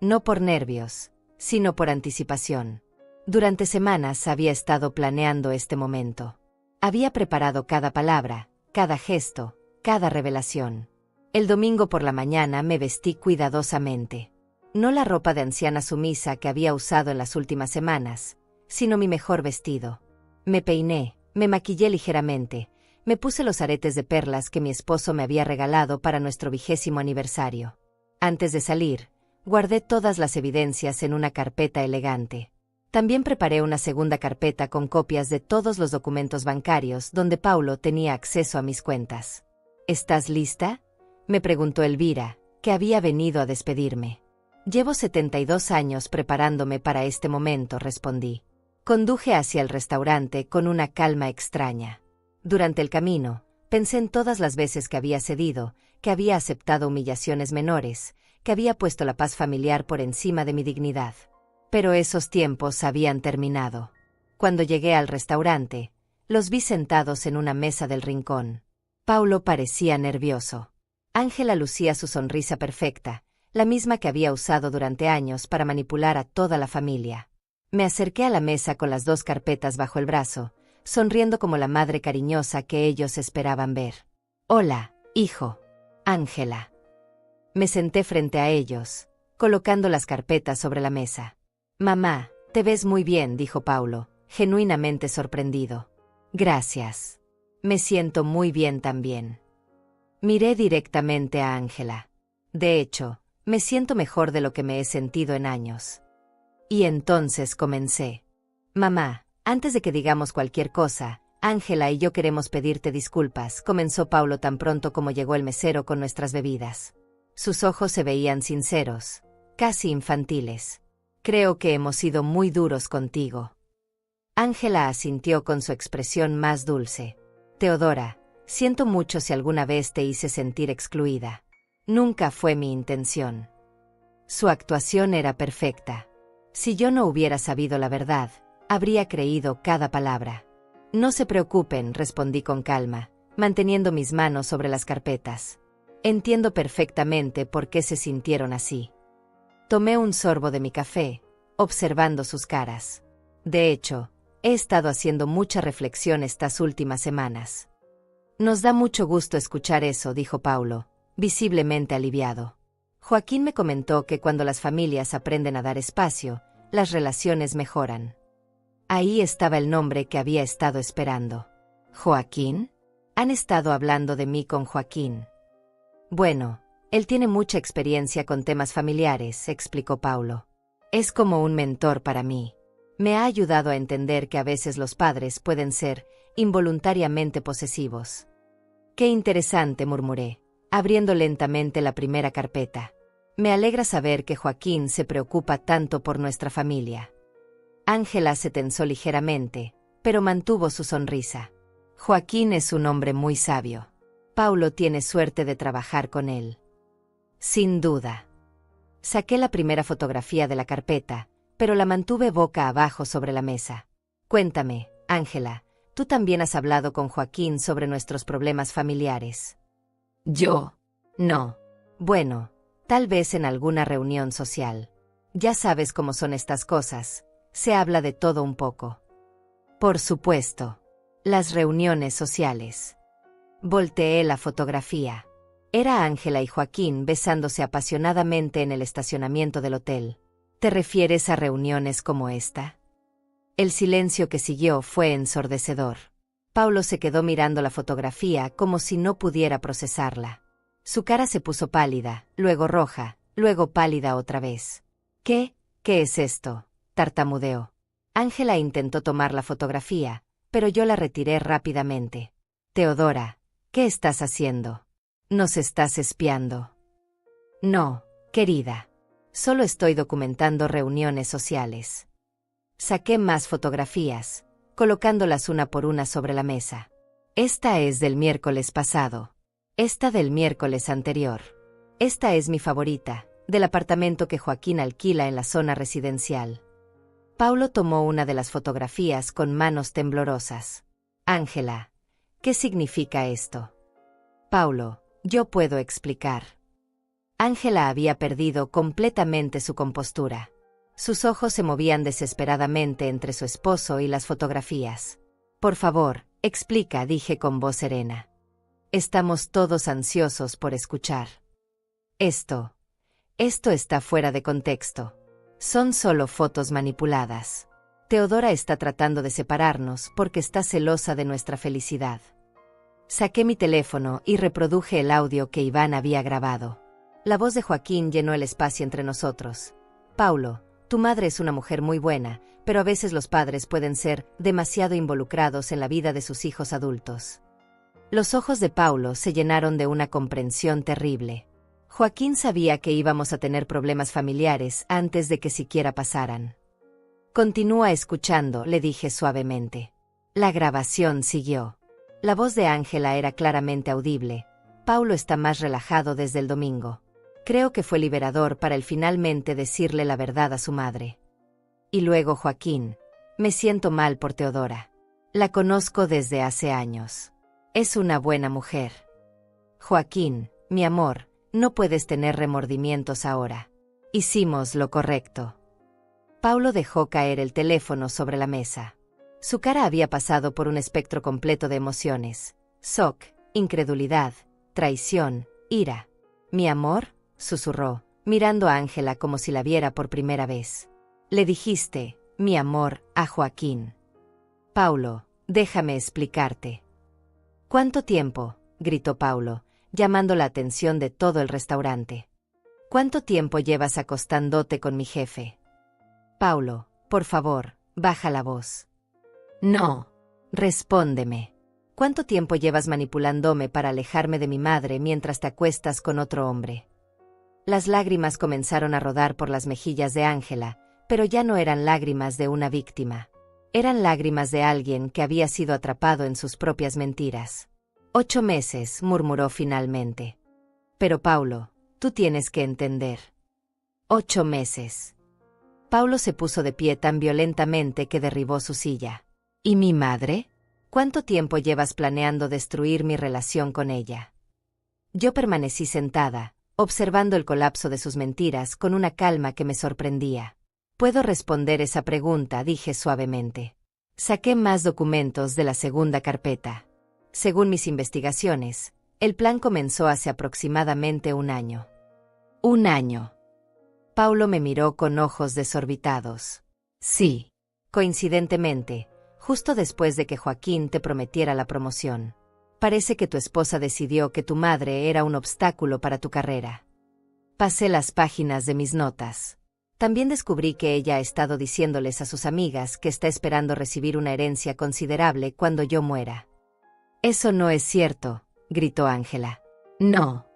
No por nervios, sino por anticipación. Durante semanas había estado planeando este momento. Había preparado cada palabra, cada gesto, cada revelación. El domingo por la mañana me vestí cuidadosamente. No la ropa de anciana sumisa que había usado en las últimas semanas, sino mi mejor vestido. Me peiné, me maquillé ligeramente, me puse los aretes de perlas que mi esposo me había regalado para nuestro 20º aniversario. Antes de salir, guardé todas las evidencias en una carpeta elegante. También preparé una segunda carpeta con copias de todos los documentos bancarios donde Paulo tenía acceso a mis cuentas. ¿Estás lista?, me preguntó Elvira, que había venido a despedirme. Llevo 72 años preparándome para este momento, respondí. Conduje hacia el restaurante con una calma extraña. Durante el camino, pensé en todas las veces que había cedido, que había aceptado humillaciones menores, que había puesto la paz familiar por encima de mi dignidad. Pero esos tiempos habían terminado. Cuando llegué al restaurante, los vi sentados en una mesa del rincón. Paulo parecía nervioso. Ángela lucía su sonrisa perfecta, la misma que había usado durante años para manipular a toda la familia. Me acerqué a la mesa con las 2 carpetas bajo el brazo, sonriendo como la madre cariñosa que ellos esperaban ver. «Hola, hijo. Ángela». Me senté frente a ellos, colocando las carpetas sobre la mesa. «Mamá, te ves muy bien», dijo Paulo, genuinamente sorprendido. «Gracias. Me siento muy bien también». Miré directamente a Ángela. De hecho, me siento mejor de lo que me he sentido en años. Y entonces comencé. «Mamá, antes de que digamos cualquier cosa, Ángela y yo queremos pedirte disculpas», comenzó Paulo tan pronto como llegó el mesero con nuestras bebidas. Sus ojos se veían sinceros, casi infantiles. «Creo que hemos sido muy duros contigo». Ángela asintió con su expresión más dulce. «Teodora, siento mucho si alguna vez te hice sentir excluida. Nunca fue mi intención». Su actuación era perfecta. Si yo no hubiera sabido la verdad, habría creído cada palabra. «No se preocupen», respondí con calma, manteniendo mis manos sobre las carpetas. «Entiendo perfectamente por qué se sintieron así». Tomé un sorbo de mi café, observando sus caras. De hecho, he estado haciendo mucha reflexión estas últimas semanas. «Nos da mucho gusto escuchar eso», dijo Paulo, visiblemente aliviado. «Joaquín me comentó que cuando las familias aprenden a dar espacio, las relaciones mejoran». Ahí estaba el nombre que había estado esperando. «¿Joaquín? ¿Han estado hablando de mí con Joaquín?» «Bueno, él tiene mucha experiencia con temas familiares», explicó Paulo. «Es como un mentor para mí. Me ha ayudado a entender que a veces los padres pueden ser involuntariamente posesivos». «Qué interesante», murmuré, abriendo lentamente la primera carpeta. «Me alegra saber que Joaquín se preocupa tanto por nuestra familia». Ángela se tensó ligeramente, pero mantuvo su sonrisa. «Joaquín es un hombre muy sabio. Paulo tiene suerte de trabajar con él». «Sin duda». Saqué la primera fotografía de la carpeta, pero la mantuve boca abajo sobre la mesa. «Cuéntame, Ángela, ¿tú también has hablado con Joaquín sobre nuestros problemas familiares?» «¿Yo? No». «Bueno, tal vez en alguna reunión social. Ya sabes cómo son estas cosas, se habla de todo un poco». «Por supuesto. Las reuniones sociales». Volteé la fotografía. Era Ángela y Joaquín besándose apasionadamente en el estacionamiento del hotel. ¿Te refieres a reuniones como esta? El silencio que siguió fue ensordecedor. Paulo se quedó mirando la fotografía como si no pudiera procesarla. Su cara se puso pálida, luego roja, luego pálida otra vez. ¿Qué es esto?, tartamudeó. Ángela intentó tomar la fotografía, pero yo la retiré rápidamente. «Teodora, ¿qué estás haciendo? ¿Nos estás espiando?» «No, querida. Solo estoy documentando reuniones sociales». Saqué más fotografías, colocándolas una por una sobre la mesa. «Esta es del miércoles pasado. Esta del miércoles anterior. Esta es mi favorita, del apartamento que Joaquín alquila en la zona residencial». Paulo tomó una de las fotografías con manos temblorosas. «Ángela, ¿qué significa esto?» «Paulo, yo puedo explicar». Ángela había perdido completamente su compostura. Sus ojos se movían desesperadamente entre su esposo y las fotografías. «Por favor, explica», dije con voz serena. «Estamos todos ansiosos por escuchar». Esto está fuera de contexto. Son solo fotos manipuladas. Teodora está tratando de separarnos porque está celosa de nuestra felicidad. Saqué mi teléfono y reproduje el audio que Iván había grabado. La voz de Joaquín llenó el espacio entre nosotros. Paulo, tu madre es una mujer muy buena, pero a veces los padres pueden ser demasiado involucrados en la vida de sus hijos adultos. Los ojos de Paulo se llenaron de una comprensión terrible. Joaquín sabía que íbamos a tener problemas familiares antes de que siquiera pasaran. Continúa escuchando, le dije suavemente. La grabación siguió. La voz de Ángela era claramente audible. Paulo está más relajado desde el domingo. Creo que fue liberador para él finalmente decirle la verdad a su madre. Y luego Joaquín. Me siento mal por Teodora. La conozco desde hace años. Es una buena mujer. Joaquín, mi amor, no puedes tener remordimientos ahora. Hicimos lo correcto. Paulo dejó caer el teléfono sobre la mesa. Su cara había pasado por un espectro completo de emociones. Shock, incredulidad, traición, ira. Mi amor, susurró, mirando a Ángela como si la viera por primera vez. Le dijiste, mi amor, a Joaquín. Paulo, déjame explicarte. ¿Cuánto tiempo? Gritó Paulo, llamando la atención de todo el restaurante. ¿Cuánto tiempo llevas acostándote con mi jefe? Paulo, por favor, baja la voz. No. Respóndeme. ¿Cuánto tiempo llevas manipulándome para alejarme de mi madre mientras te acuestas con otro hombre? Las lágrimas comenzaron a rodar por las mejillas de Ángela, pero ya no eran lágrimas de una víctima. Eran lágrimas de alguien que había sido atrapado en sus propias mentiras. 8 meses, murmuró finalmente. Pero Paulo, tú tienes que entender. 8 meses. Paulo se puso de pie tan violentamente que derribó su silla. ¿Y mi madre? ¿Cuánto tiempo llevas planeando destruir mi relación con ella? Yo permanecí sentada, observando el colapso de sus mentiras con una calma que me sorprendía. Puedo responder esa pregunta, dije suavemente. Saqué más documentos de la segunda carpeta. Según mis investigaciones, el plan comenzó hace aproximadamente 1 año. 1 año. Paulo me miró con ojos desorbitados. Sí. Coincidentemente, justo después de que Joaquín te prometiera la promoción. Parece que tu esposa decidió que tu madre era un obstáculo para tu carrera. Pasé las páginas de mis notas. También descubrí que ella ha estado diciéndoles a sus amigas que está esperando recibir una herencia considerable cuando yo muera. Eso no es cierto, gritó Ángela. No.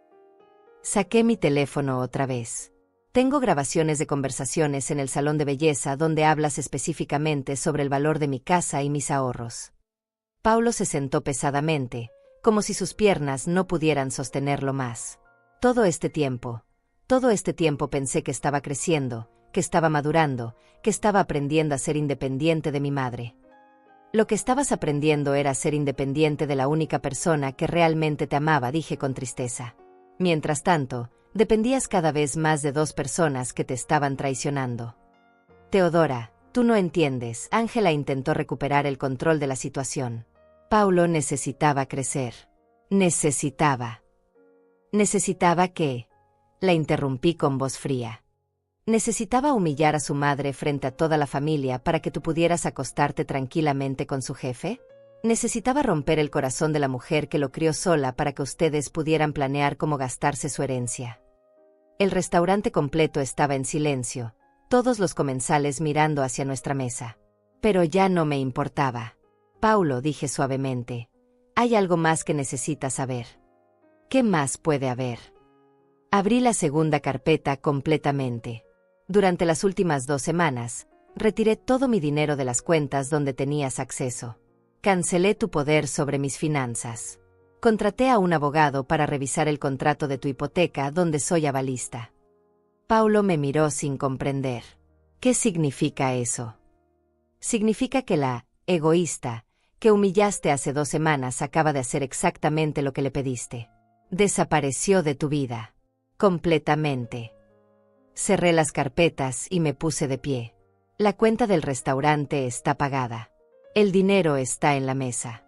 Saqué mi teléfono otra vez. Tengo grabaciones de conversaciones en el salón de belleza donde hablas específicamente sobre el valor de mi casa y mis ahorros. Paulo se sentó pesadamente, como si sus piernas no pudieran sostenerlo más. Todo este tiempo pensé que estaba creciendo, que estaba madurando, que estaba aprendiendo a ser independiente de mi madre. Lo que estabas aprendiendo era ser independiente de la única persona que realmente te amaba, dije con tristeza. Mientras tanto, dependías cada vez más de 2 personas que te estaban traicionando. Teodora, tú no entiendes. Ángela intentó recuperar el control de la situación. Paulo necesitaba crecer. ¿Necesitaba qué? La interrumpí con voz fría. ¿Necesitaba humillar a su madre frente a toda la familia para que tú pudieras acostarte tranquilamente con su jefe? ¿Necesitaba romper el corazón de la mujer que lo crió sola para que ustedes pudieran planear cómo gastarse su herencia? El restaurante completo estaba en silencio, todos los comensales mirando hacia nuestra mesa. Pero ya no me importaba. Paulo, dije suavemente, hay algo más que necesitas saber. ¿Qué más puede haber? Abrí la segunda carpeta completamente. Durante las últimas 2 semanas, retiré todo mi dinero de las cuentas donde tenías acceso. Cancelé tu poder sobre mis finanzas. Contraté a un abogado para revisar el contrato de tu hipoteca donde soy avalista. Paulo me miró sin comprender. ¿Qué significa eso? Significa que la egoísta que humillaste hace 2 semanas acaba de hacer exactamente lo que le pediste. Desapareció de tu vida. Completamente. Cerré las carpetas y me puse de pie. La cuenta del restaurante está pagada. El dinero está en la mesa.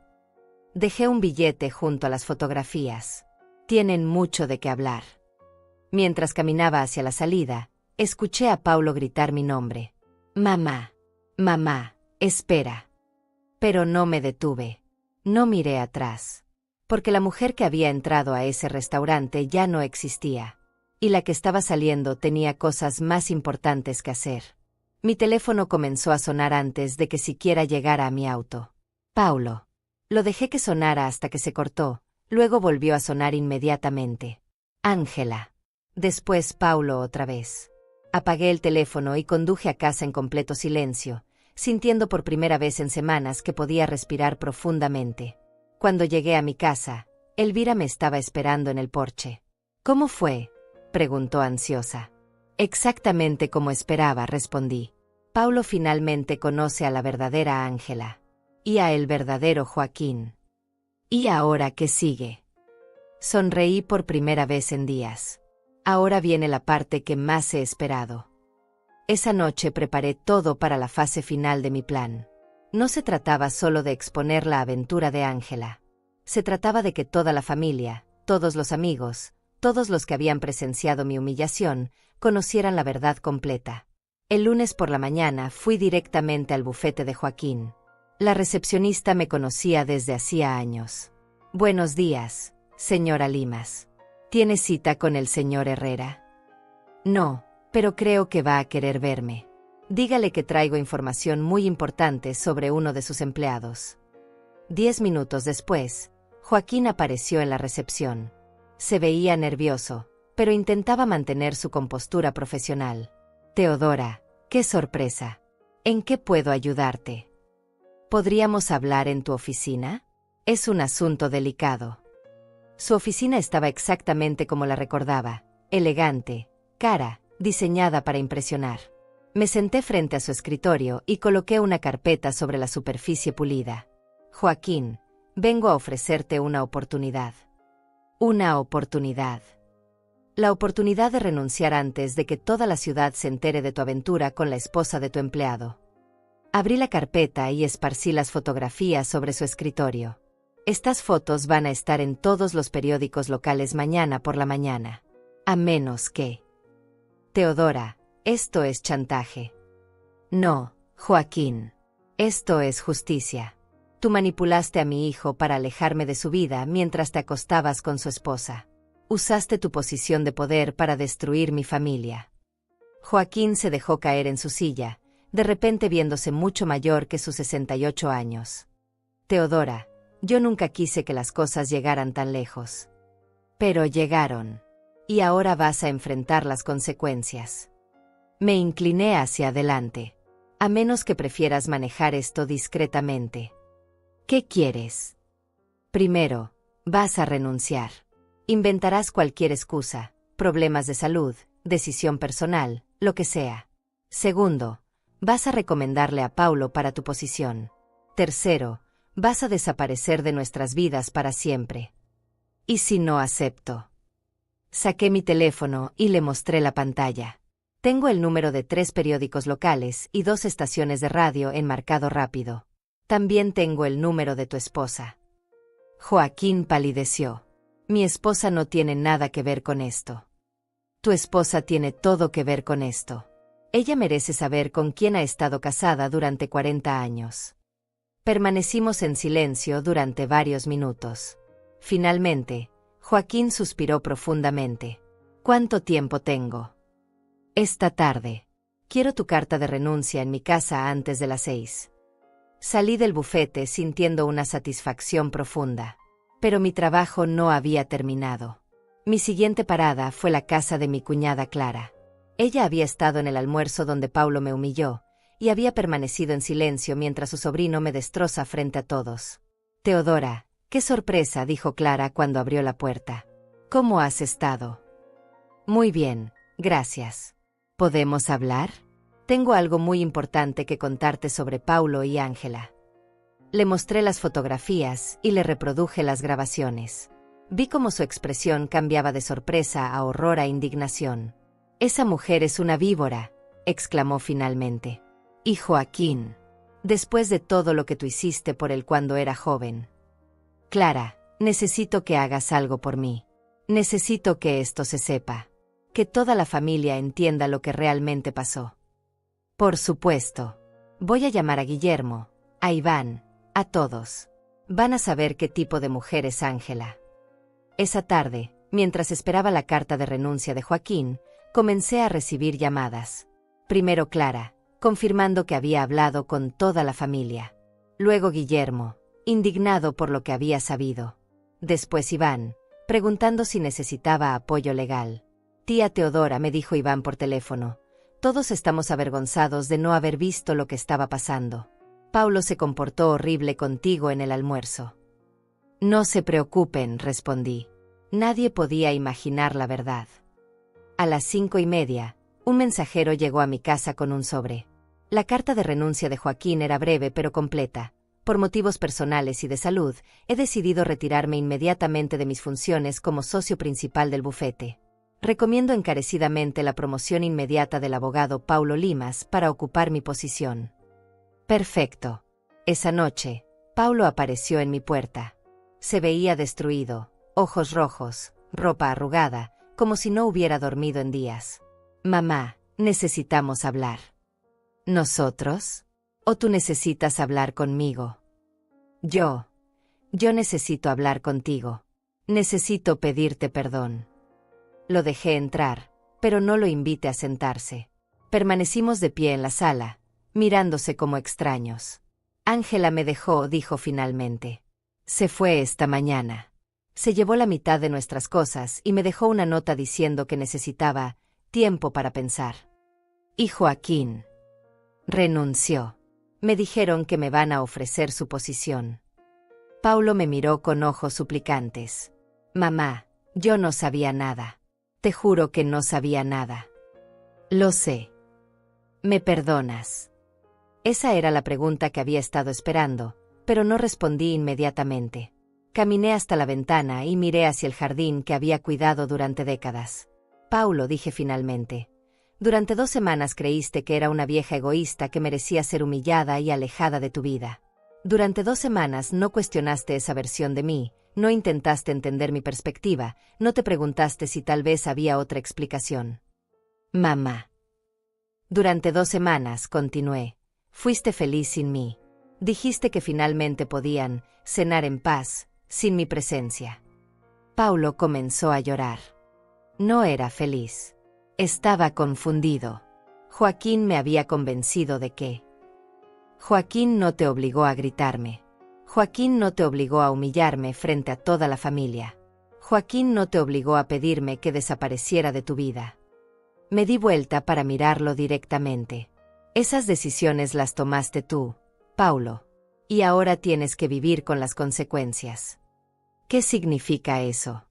Dejé un billete junto a las fotografías. Tienen mucho de qué hablar. Mientras caminaba hacia la salida, escuché a Paulo gritar mi nombre. Mamá, mamá, espera. Pero no me detuve. No miré atrás. Porque la mujer que había entrado a ese restaurante ya no existía. Y la que estaba saliendo tenía cosas más importantes que hacer. Mi teléfono comenzó a sonar antes de que siquiera llegara a mi auto. Paulo. Lo dejé que sonara hasta que se cortó, luego volvió a sonar inmediatamente. Ángela. Después Paulo otra vez. Apagué el teléfono y conduje a casa en completo silencio, sintiendo por primera vez en semanas que podía respirar profundamente. Cuando llegué a mi casa, Elvira me estaba esperando en el porche. ¿Cómo fue?, preguntó ansiosa. Exactamente como esperaba, respondí. Paulo finalmente conoce a la verdadera Ángela. Y a el verdadero Joaquín. ¿Y ahora qué sigue? Sonreí por primera vez en días. Ahora viene la parte que más he esperado. Esa noche preparé todo para la fase final de mi plan. No se trataba solo de exponer la aventura de Ángela. Se trataba de que toda la familia, todos los amigos, todos los que habían presenciado mi humillación, conocieran la verdad completa. El lunes por la mañana fui directamente al bufete de Joaquín. La recepcionista me conocía desde hacía años. Buenos días, señora Limas. ¿Tiene cita con el señor Herrera? No, pero creo que va a querer verme. Dígale que traigo información muy importante sobre uno de sus empleados. 10 minutos después, Joaquín apareció en la recepción. Se veía nervioso, pero intentaba mantener su compostura profesional. Teodora, qué sorpresa. ¿En qué puedo ayudarte? ¿Podríamos hablar en tu oficina? Es un asunto delicado. Su oficina estaba exactamente como la recordaba, elegante, cara, diseñada para impresionar. Me senté frente a su escritorio y coloqué una carpeta sobre la superficie pulida. Joaquín, vengo a ofrecerte una oportunidad. Una oportunidad. La oportunidad de renunciar antes de que toda la ciudad se entere de tu aventura con la esposa de tu empleado. Abrí la carpeta y esparcí las fotografías sobre su escritorio. Estas fotos van a estar en todos los periódicos locales mañana por la mañana. A menos que... Teodora, esto es chantaje. No, Joaquín. Esto es justicia. Tú manipulaste a mi hijo para alejarme de su vida mientras te acostabas con su esposa. Usaste tu posición de poder para destruir mi familia. Joaquín se dejó caer en su silla, de repente viéndose mucho mayor que sus 68 años. Teodora, yo nunca quise que las cosas llegaran tan lejos. Pero llegaron. Y ahora vas a enfrentar las consecuencias. Me incliné hacia adelante. A menos que prefieras manejar esto discretamente. ¿Qué quieres? Primero, vas a renunciar. Inventarás cualquier excusa, problemas de salud, decisión personal, lo que sea. Segundo, vas a recomendarle a Paulo para tu posición. Tercero, vas a desaparecer de nuestras vidas para siempre. ¿Y si no acepto? Saqué mi teléfono y le mostré la pantalla. Tengo el número de 3 periódicos locales y 2 estaciones de radio enmarcado rápido. También tengo el número de tu esposa. Joaquín palideció. Mi esposa no tiene nada que ver con esto. Tu esposa tiene todo que ver con esto. Ella merece saber con quién ha estado casada durante 40 años. Permanecimos en silencio durante varios minutos. Finalmente, Joaquín suspiró profundamente. ¿Cuánto tiempo tengo? Esta tarde. Quiero tu carta de renuncia en mi casa antes de las 6. Salí del bufete sintiendo una satisfacción profunda. Pero mi trabajo no había terminado. Mi siguiente parada fue la casa de mi cuñada Clara. Ella había estado en el almuerzo donde Paulo me humilló, y había permanecido en silencio mientras su sobrino me destroza frente a todos. Teodora, qué sorpresa, dijo Clara cuando abrió la puerta. ¿Cómo has estado? Muy bien, gracias. ¿Podemos hablar? Tengo algo muy importante que contarte sobre Paulo y Ángela. Le mostré las fotografías y le reproduje las grabaciones. Vi cómo su expresión cambiaba de sorpresa a horror a indignación. «Esa mujer es una víbora», exclamó finalmente. «Y Joaquín, después de todo lo que tú hiciste por él cuando era joven. Clara, necesito que hagas algo por mí. Necesito que esto se sepa. Que toda la familia entienda lo que realmente pasó. Por supuesto. Voy a llamar a Guillermo, a Iván, a todos. Van a saber qué tipo de mujer es Ángela. Esa tarde, mientras esperaba la carta de renuncia de Joaquín, comencé a recibir llamadas. Primero Clara, confirmando que había hablado con toda la familia. Luego Guillermo, indignado por lo que había sabido. Después Iván, preguntando si necesitaba apoyo legal. Tía Teodora, me dijo Iván por teléfono. Todos estamos avergonzados de no haber visto lo que estaba pasando. Paulo se comportó horrible contigo en el almuerzo. No se preocupen, respondí. Nadie podía imaginar la verdad. A las 5:30, un mensajero llegó a mi casa con un sobre. La carta de renuncia de Joaquín era breve pero completa. Por motivos personales y de salud, he decidido retirarme inmediatamente de mis funciones como socio principal del bufete. Recomiendo encarecidamente la promoción inmediata del abogado Paulo Limas para ocupar mi posición. Perfecto. Esa noche, Paulo apareció en mi puerta. Se veía destruido, ojos rojos, ropa arrugada, como si no hubiera dormido en días. Mamá, necesitamos hablar. ¿Nosotros? ¿O tú necesitas hablar conmigo? Yo necesito hablar contigo. Necesito pedirte perdón. Lo dejé entrar, pero no lo invité a sentarse. Permanecimos de pie en la sala, mirándose como extraños. Ángela me dejó, dijo finalmente. Se fue esta mañana. Se llevó la mitad de nuestras cosas y me dejó una nota diciendo que necesitaba tiempo para pensar. Y Joaquín renunció. Me dijeron que me van a ofrecer su posición. Paulo me miró con ojos suplicantes. Mamá, yo no sabía nada. Te juro que no sabía nada. Lo sé. ¿Me perdonas? Esa era la pregunta que había estado esperando, pero no respondí inmediatamente. Caminé hasta la ventana y miré hacia el jardín que había cuidado durante décadas. Paulo, dije finalmente. Durante 2 semanas creíste que era una vieja egoísta que merecía ser humillada y alejada de tu vida. Durante 2 semanas no cuestionaste esa versión de mí, no intentaste entender mi perspectiva, no te preguntaste si tal vez había otra explicación. Mamá. Durante 2 semanas, continué, fuiste feliz sin mí. Dijiste que finalmente podían cenar en paz, sin mi presencia. Paulo comenzó a llorar. No era feliz. Estaba confundido. Joaquín me había convencido de que... Joaquín no te obligó a gritarme. Joaquín no te obligó a humillarme frente a toda la familia. Joaquín no te obligó a pedirme que desapareciera de tu vida. Me di vuelta para mirarlo directamente. Esas decisiones las tomaste tú, Paulo. Y ahora tienes que vivir con las consecuencias. ¿Qué significa eso?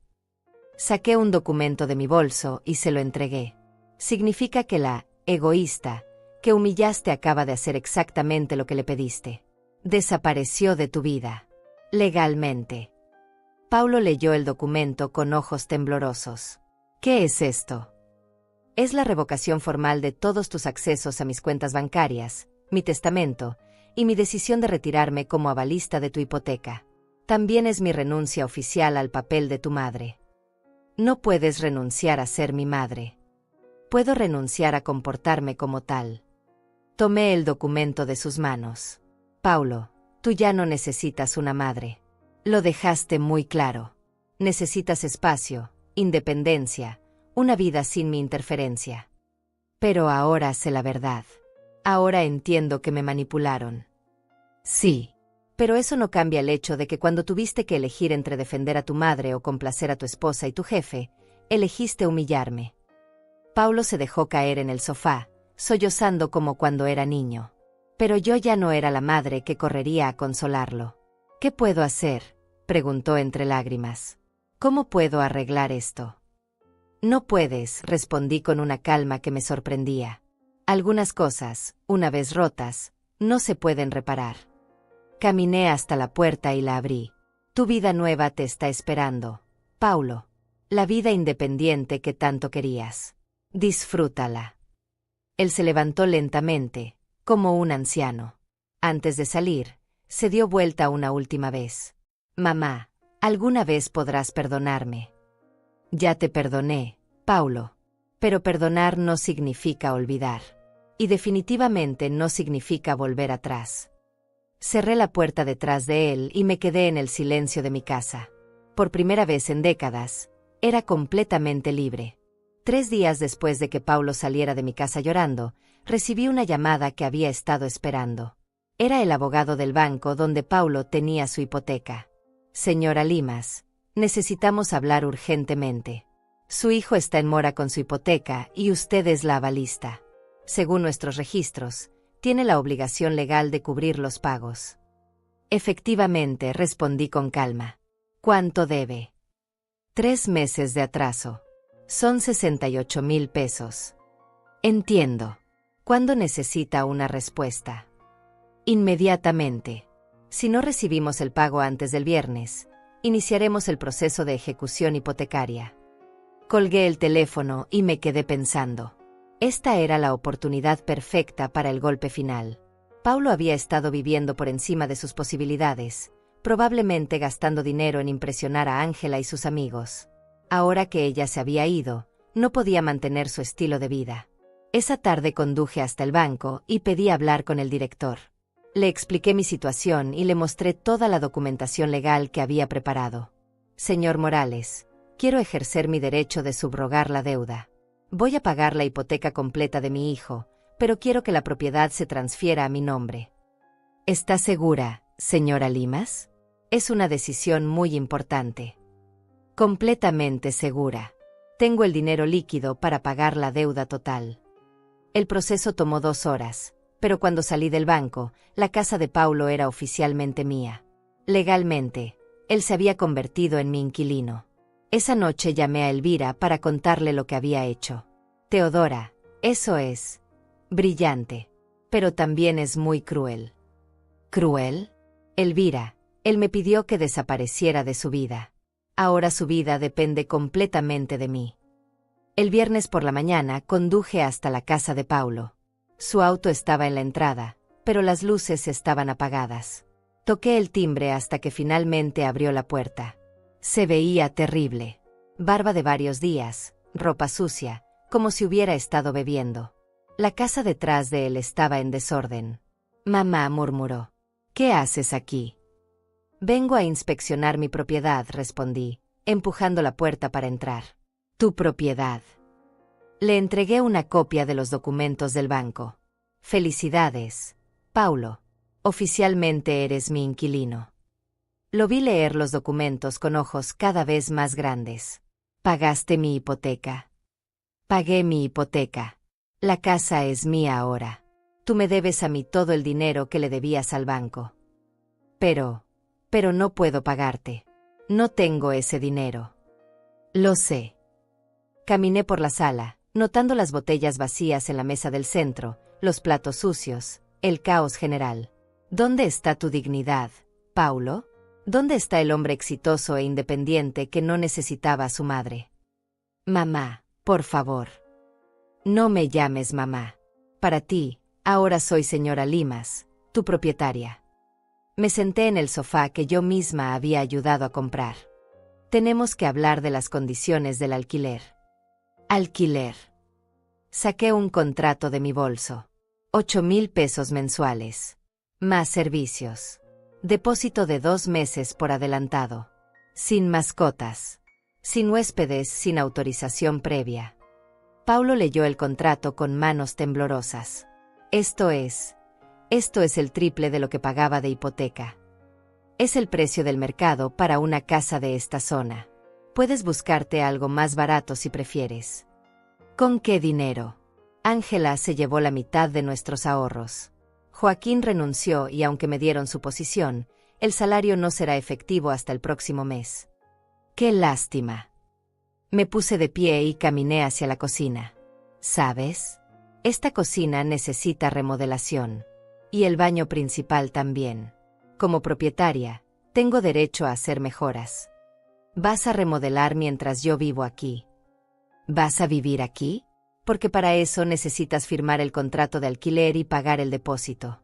Saqué un documento de mi bolso y se lo entregué. Significa que la egoísta que humillaste acaba de hacer exactamente lo que le pediste. Desapareció de tu vida. Legalmente. Paulo leyó el documento con ojos temblorosos. ¿Qué es esto? Es la revocación formal de todos tus accesos a mis cuentas bancarias, mi testamento, y mi decisión de retirarme como avalista de tu hipoteca. También es mi renuncia oficial al papel de tu madre. No puedes renunciar a ser mi madre. Puedo renunciar a comportarme como tal. Tomé el documento de sus manos. Paulo, tú ya no necesitas una madre. Lo dejaste muy claro. Necesitas espacio, independencia, una vida sin mi interferencia. Pero ahora sé la verdad. Ahora entiendo que me manipularon. Sí. Pero eso no cambia el hecho de que cuando tuviste que elegir entre defender a tu madre o complacer a tu esposa y tu jefe, elegiste humillarme. Paulo se dejó caer en el sofá, sollozando como cuando era niño. Pero yo ya no era la madre que correría a consolarlo. ¿Qué puedo hacer?, preguntó entre lágrimas. ¿Cómo puedo arreglar esto? No puedes, respondí con una calma que me sorprendía. Algunas cosas, una vez rotas, no se pueden reparar. Caminé hasta la puerta y la abrí. Tu vida nueva te está esperando, Paulo. La vida independiente que tanto querías. Disfrútala. Él se levantó lentamente, como un anciano. Antes de salir, se dio vuelta una última vez. Mamá, ¿alguna vez podrás perdonarme? Ya te perdoné, Paulo. Pero perdonar no significa olvidar. Y definitivamente no significa volver atrás. Cerré la puerta detrás de él y me quedé en el silencio de mi casa. Por primera vez en décadas, era completamente libre. 3 días después de que Paulo saliera de mi casa llorando, recibí una llamada que había estado esperando. Era el abogado del banco donde Paulo tenía su hipoteca. Señora Limas, necesitamos hablar urgentemente. Su hijo está en mora con su hipoteca y usted es la avalista. Según nuestros registros, tiene la obligación legal de cubrir los pagos. Efectivamente, respondí con calma. ¿Cuánto debe? 3 meses de atraso. Son 68,000 pesos. Entiendo. ¿Cuándo necesita una respuesta? Inmediatamente. Si no recibimos el pago antes del viernes, iniciaremos el proceso de ejecución hipotecaria. Colgué el teléfono y me quedé pensando. Esta era la oportunidad perfecta para el golpe final. Paulo había estado viviendo por encima de sus posibilidades, probablemente gastando dinero en impresionar a Ángela y sus amigos. Ahora que ella se había ido, no podía mantener su estilo de vida. Esa tarde conduje hasta el banco y pedí hablar con el director. Le expliqué mi situación y le mostré toda la documentación legal que había preparado. Señor Morales, quiero ejercer mi derecho de subrogar la deuda. Voy a pagar la hipoteca completa de mi hijo, pero quiero que la propiedad se transfiera a mi nombre. ¿Está segura, señora Limas? Es una decisión muy importante. Completamente segura. Tengo el dinero líquido para pagar la deuda total. El proceso tomó 2 horas, pero cuando salí del banco, la casa de Paulo era oficialmente mía. Legalmente, él se había convertido en mi inquilino. Esa noche llamé a Elvira para contarle lo que había hecho. Teodora, eso es brillante, pero también es muy cruel. ¿Cruel? Elvira, él me pidió que desapareciera de su vida. Ahora su vida depende completamente de mí. El viernes por la mañana conduje hasta la casa de Paulo. Su auto estaba en la entrada, pero las luces estaban apagadas. Toqué el timbre hasta que finalmente abrió la puerta. Se veía terrible. Barba de varios días, ropa sucia, como si hubiera estado bebiendo. La casa detrás de él estaba en desorden. Mamá murmuró. ¿Qué haces aquí? Vengo a inspeccionar mi propiedad, respondí, empujando la puerta para entrar. Tu propiedad. Le entregué una copia de los documentos del banco. Felicidades, Paulo. Oficialmente eres mi inquilino. Lo vi leer los documentos con ojos cada vez más grandes. ¿Pagaste mi hipoteca? Pagué mi hipoteca. La casa es mía ahora. Tú me debes a mí todo el dinero que le debías al banco. Pero no puedo pagarte. No tengo ese dinero. Lo sé. Caminé por la sala, notando las botellas vacías en la mesa del centro, los platos sucios, el caos general. ¿Dónde está tu dignidad, Paulo? ¿Dónde está el hombre exitoso e independiente que no necesitaba a su madre? Mamá, por favor. No me llames mamá. Para ti, ahora soy señora Limas, tu propietaria. Me senté en el sofá que yo misma había ayudado a comprar. Tenemos que hablar de las condiciones del alquiler. Alquiler. Saqué un contrato de mi bolso. 8,000 pesos mensuales. Más servicios. Depósito de 2 meses por adelantado. Sin mascotas. Sin huéspedes, sin autorización previa. Paulo leyó el contrato con manos temblorosas. Esto es el triple de lo que pagaba de hipoteca. Es el precio del mercado para una casa de esta zona. Puedes buscarte algo más barato si prefieres. ¿Con qué dinero? Ángela se llevó la mitad de nuestros ahorros. Joaquín renunció y aunque me dieron su posición, el salario no será efectivo hasta el próximo mes. ¡Qué lástima! Me puse de pie y caminé hacia la cocina. ¿Sabes? Esta cocina necesita remodelación. Y el baño principal también. Como propietaria, tengo derecho a hacer mejoras. ¿Vas a remodelar mientras yo vivo aquí? ¿Vas a vivir aquí? Porque para eso necesitas firmar el contrato de alquiler y pagar el depósito.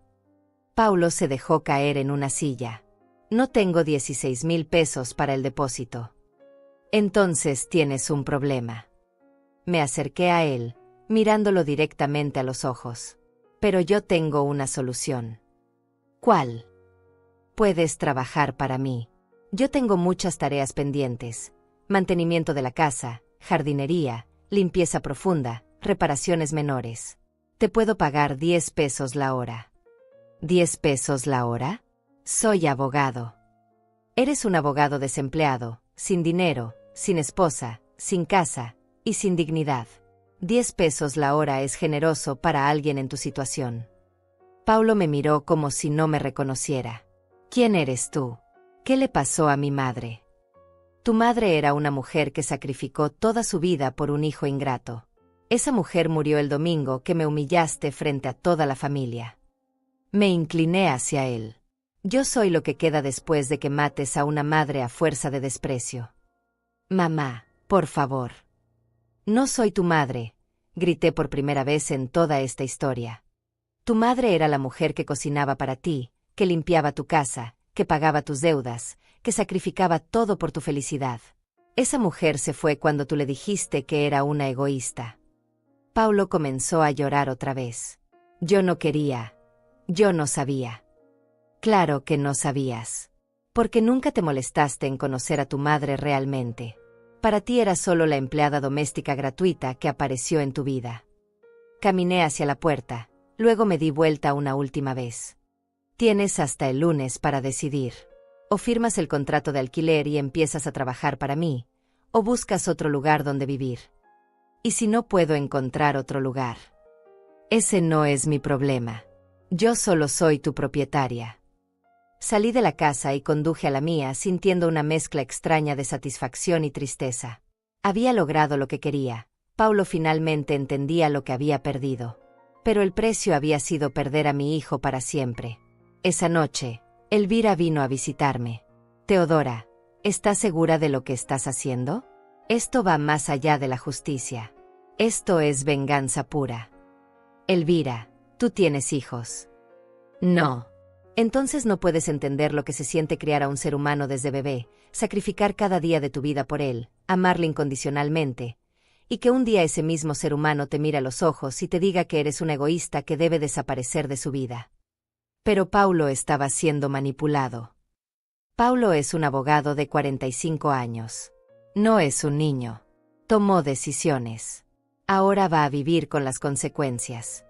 Paulo se dejó caer en una silla. No tengo 16,000 pesos para el depósito. Entonces tienes un problema. Me acerqué a él, mirándolo directamente a los ojos. Pero yo tengo una solución. ¿Cuál? Puedes trabajar para mí. Yo tengo muchas tareas pendientes. Mantenimiento de la casa, jardinería, limpieza profunda, reparaciones menores. Te puedo pagar 10 pesos la hora. ¿10 pesos la hora? Soy abogado. Eres un abogado desempleado, sin dinero, sin esposa, sin casa y sin dignidad. 10 pesos la hora es generoso para alguien en tu situación. Paulo me miró como si no me reconociera. ¿Quién eres tú? ¿Qué le pasó a mi madre? Tu madre era una mujer que sacrificó toda su vida por un hijo ingrato. Esa mujer murió el domingo que me humillaste frente a toda la familia. Me incliné hacia él. Yo soy lo que queda después de que mates a una madre a fuerza de desprecio. Mamá, por favor. No soy tu madre, grité por primera vez en toda esta historia. Tu madre era la mujer que cocinaba para ti, que limpiaba tu casa, que pagaba tus deudas, que sacrificaba todo por tu felicidad. Esa mujer se fue cuando tú le dijiste que era una egoísta. Paulo comenzó a llorar otra vez. Yo no quería. Yo no sabía. Claro que no sabías. Porque nunca te molestaste en conocer a tu madre realmente. Para ti era solo la empleada doméstica gratuita que apareció en tu vida. Caminé hacia la puerta, luego me di vuelta una última vez. Tienes hasta el lunes para decidir. O firmas el contrato de alquiler y empiezas a trabajar para mí, o buscas otro lugar donde vivir. ¿Y si no puedo encontrar otro lugar? Ese no es mi problema. Yo solo soy tu propietaria. Salí de la casa y conduje a la mía sintiendo una mezcla extraña de satisfacción y tristeza. Había logrado lo que quería. Paulo finalmente entendía lo que había perdido. Pero el precio había sido perder a mi hijo para siempre. Esa noche, Elvira vino a visitarme. Teodora, ¿estás segura de lo que estás haciendo? Esto va más allá de la justicia. Esto es venganza pura. Elvira, tú tienes hijos. No. Entonces no puedes entender lo que se siente criar a un ser humano desde bebé, sacrificar cada día de tu vida por él, amarle incondicionalmente, y que un día ese mismo ser humano te mire a los ojos y te diga que eres un egoísta que debe desaparecer de su vida. Pero Paulo estaba siendo manipulado. Paulo es un abogado de 45 años. No es un niño. Tomó decisiones. Ahora va a vivir con las consecuencias.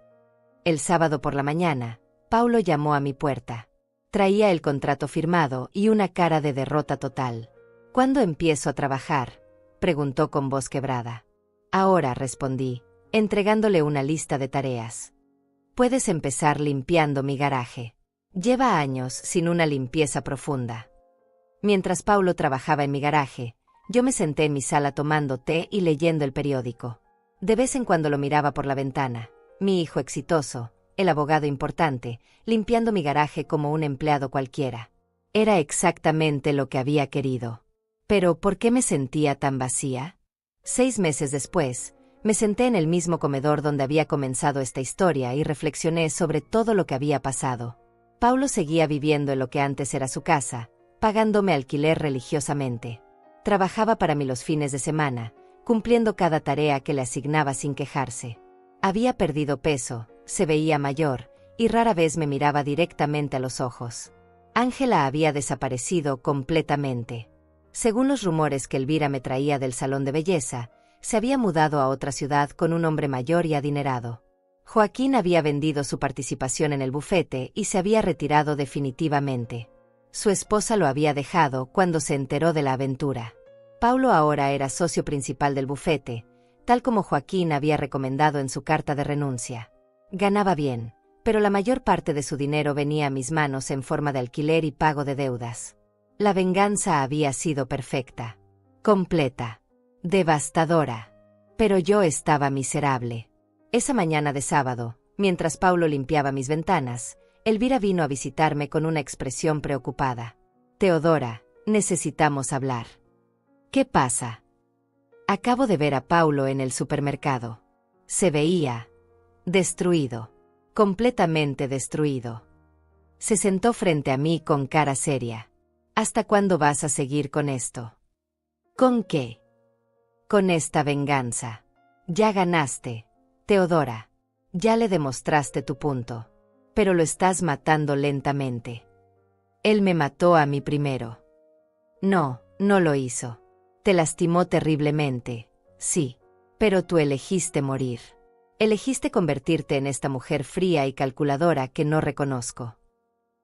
El sábado por la mañana, Paulo llamó a mi puerta. Traía el contrato firmado y una cara de derrota total. ¿Cuándo empiezo a trabajar?, preguntó con voz quebrada. Ahora, respondí, entregándole una lista de tareas. Puedes empezar limpiando mi garaje. Lleva años sin una limpieza profunda. Mientras Paulo trabajaba en mi garaje, yo me senté en mi sala tomando té y leyendo el periódico. De vez en cuando lo miraba por la ventana, mi hijo exitoso, el abogado importante, limpiando mi garaje como un empleado cualquiera. Era exactamente lo que había querido. Pero, ¿por qué me sentía tan vacía? 6 meses después, me senté en el mismo comedor donde había comenzado esta historia y reflexioné sobre todo lo que había pasado. Paulo seguía viviendo en lo que antes era su casa, pagándome alquiler religiosamente. Trabajaba para mí los fines de semana, cumpliendo cada tarea que le asignaba sin quejarse. Había perdido peso, se veía mayor, y rara vez me miraba directamente a los ojos. Ángela había desaparecido completamente. Según los rumores que Elvira me traía del salón de belleza, se había mudado a otra ciudad con un hombre mayor y adinerado. Joaquín había vendido su participación en el bufete y se había retirado definitivamente. Su esposa lo había dejado cuando se enteró de la aventura. Paulo ahora era socio principal del bufete, tal como Joaquín había recomendado en su carta de renuncia. Ganaba bien, pero la mayor parte de su dinero venía a mis manos en forma de alquiler y pago de deudas. La venganza había sido perfecta, completa, devastadora. Pero yo estaba miserable. Esa mañana de sábado, mientras Paulo limpiaba mis ventanas, Elvira vino a visitarme con una expresión preocupada. Teodora, necesitamos hablar. ¿Qué pasa? Acabo de ver a Paulo en el supermercado. Se veía destruido, completamente destruido. Se sentó frente a mí con cara seria. ¿Hasta cuándo vas a seguir con esto? ¿Con qué? Con esta venganza. Ya ganaste, Teodora. Ya le demostraste tu punto. Pero lo estás matando lentamente. Él me mató a mí primero. No, no lo hizo. Te lastimó terriblemente, sí. Pero tú elegiste morir. Elegiste convertirte en esta mujer fría y calculadora que no reconozco.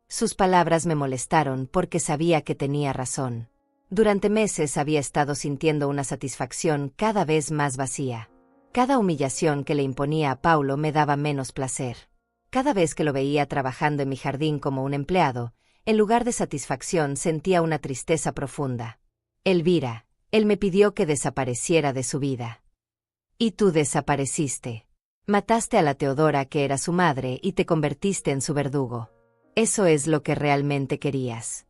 Sus palabras me molestaron porque sabía que tenía razón. Durante meses había estado sintiendo una satisfacción cada vez más vacía. Cada humillación que le imponía a Paulo me daba menos placer. Cada vez que lo veía trabajando en mi jardín como un empleado, en lugar de satisfacción sentía una tristeza profunda. Elvira, él me pidió que desapareciera de su vida. Y tú desapareciste. Mataste a la Teodora que era su madre y te convertiste en su verdugo. Eso es lo que realmente querías.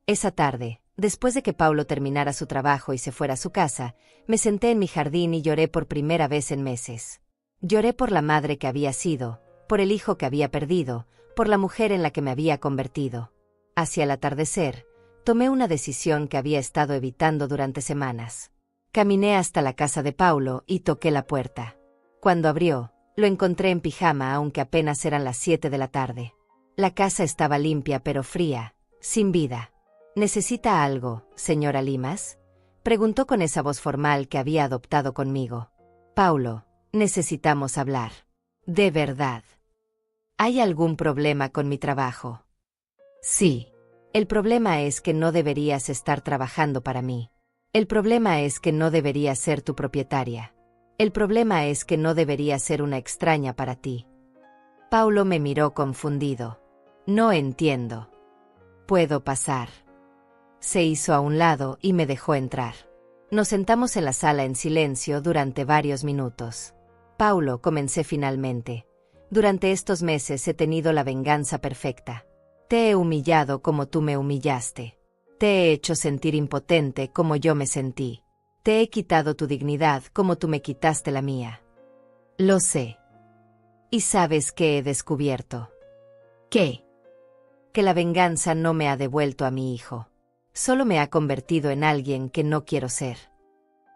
Esa tarde, después de que Paulo terminara su trabajo y se fuera a su casa, me senté en mi jardín y lloré por primera vez en meses. Lloré por la madre que había sido, por el hijo que había perdido, por la mujer en la que me había convertido. Hacia el atardecer, tomé una decisión que había estado evitando durante semanas. Caminé hasta la casa de Paulo y toqué la puerta. Cuando abrió, lo encontré en pijama aunque apenas eran las 7 de la tarde. La casa estaba limpia pero fría, sin vida. ¿Necesita algo, señora Limas?, preguntó con esa voz formal que había adoptado conmigo. Paulo, necesitamos hablar. De verdad. ¿Hay algún problema con mi trabajo? Sí. El problema es que no deberías estar trabajando para mí. El problema es que no debería ser tu propietaria. El problema es que no debería ser una extraña para ti. Paulo me miró confundido. No entiendo. ¿Puedo pasar? Se hizo a un lado y me dejó entrar. Nos sentamos en la sala en silencio durante varios minutos. Paulo, comencé finalmente. Durante estos meses he tenido la venganza perfecta. Te he humillado como tú me humillaste. Te he hecho sentir impotente como yo me sentí. Te he quitado tu dignidad como tú me quitaste la mía. Lo sé. ¿Y sabes qué he descubierto? ¿Qué? Que la venganza no me ha devuelto a mi hijo. Solo me ha convertido en alguien que no quiero ser.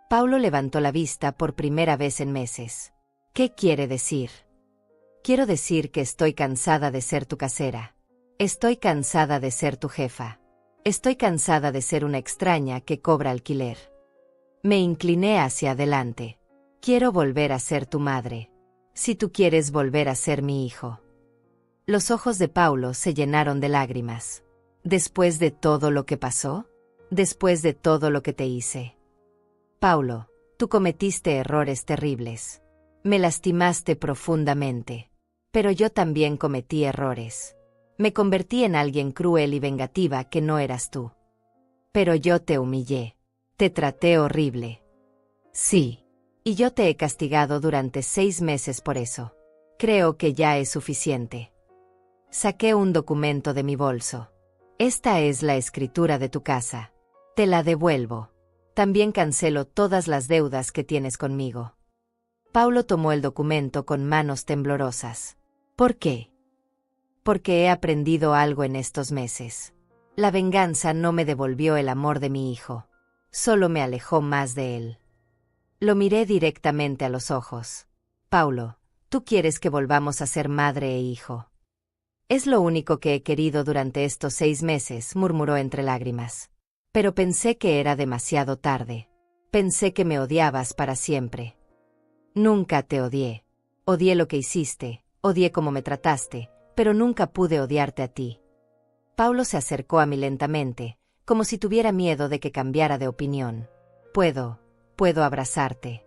Paulo levantó la vista por primera vez en meses. ¿Qué quiere decir? Quiero decir que estoy cansada de ser tu casera. Estoy cansada de ser tu jefa. Estoy cansada de ser una extraña que cobra alquiler. Me incliné hacia adelante. Quiero volver a ser tu madre. Si tú quieres volver a ser mi hijo. Los ojos de Paulo se llenaron de lágrimas. ¿Después de todo lo que pasó? ¿Después de todo lo que te hice? Paulo, tú cometiste errores terribles. Me lastimaste profundamente. Pero yo también cometí errores. Me convertí en alguien cruel y vengativa que no eras tú. Pero yo te humillé. Te traté horrible. Sí. Y yo te he castigado durante 6 meses por eso. Creo que ya es suficiente. Saqué un documento de mi bolso. Esta es la escritura de tu casa. Te la devuelvo. También cancelo todas las deudas que tienes conmigo. Paulo tomó el documento con manos temblorosas. ¿Por qué? Porque he aprendido algo en estos meses. La venganza no me devolvió el amor de mi hijo. Solo me alejó más de él. Lo miré directamente a los ojos. Paulo, tú quieres que volvamos a ser madre e hijo. Es lo único que he querido durante estos 6 meses, murmuró entre lágrimas. Pero pensé que era demasiado tarde. Pensé que me odiabas para siempre. Nunca te odié. Odié lo que hiciste, odié cómo me trataste, pero nunca pude odiarte a ti. Paulo se acercó a mí lentamente, como si tuviera miedo de que cambiara de opinión. Puedo abrazarte.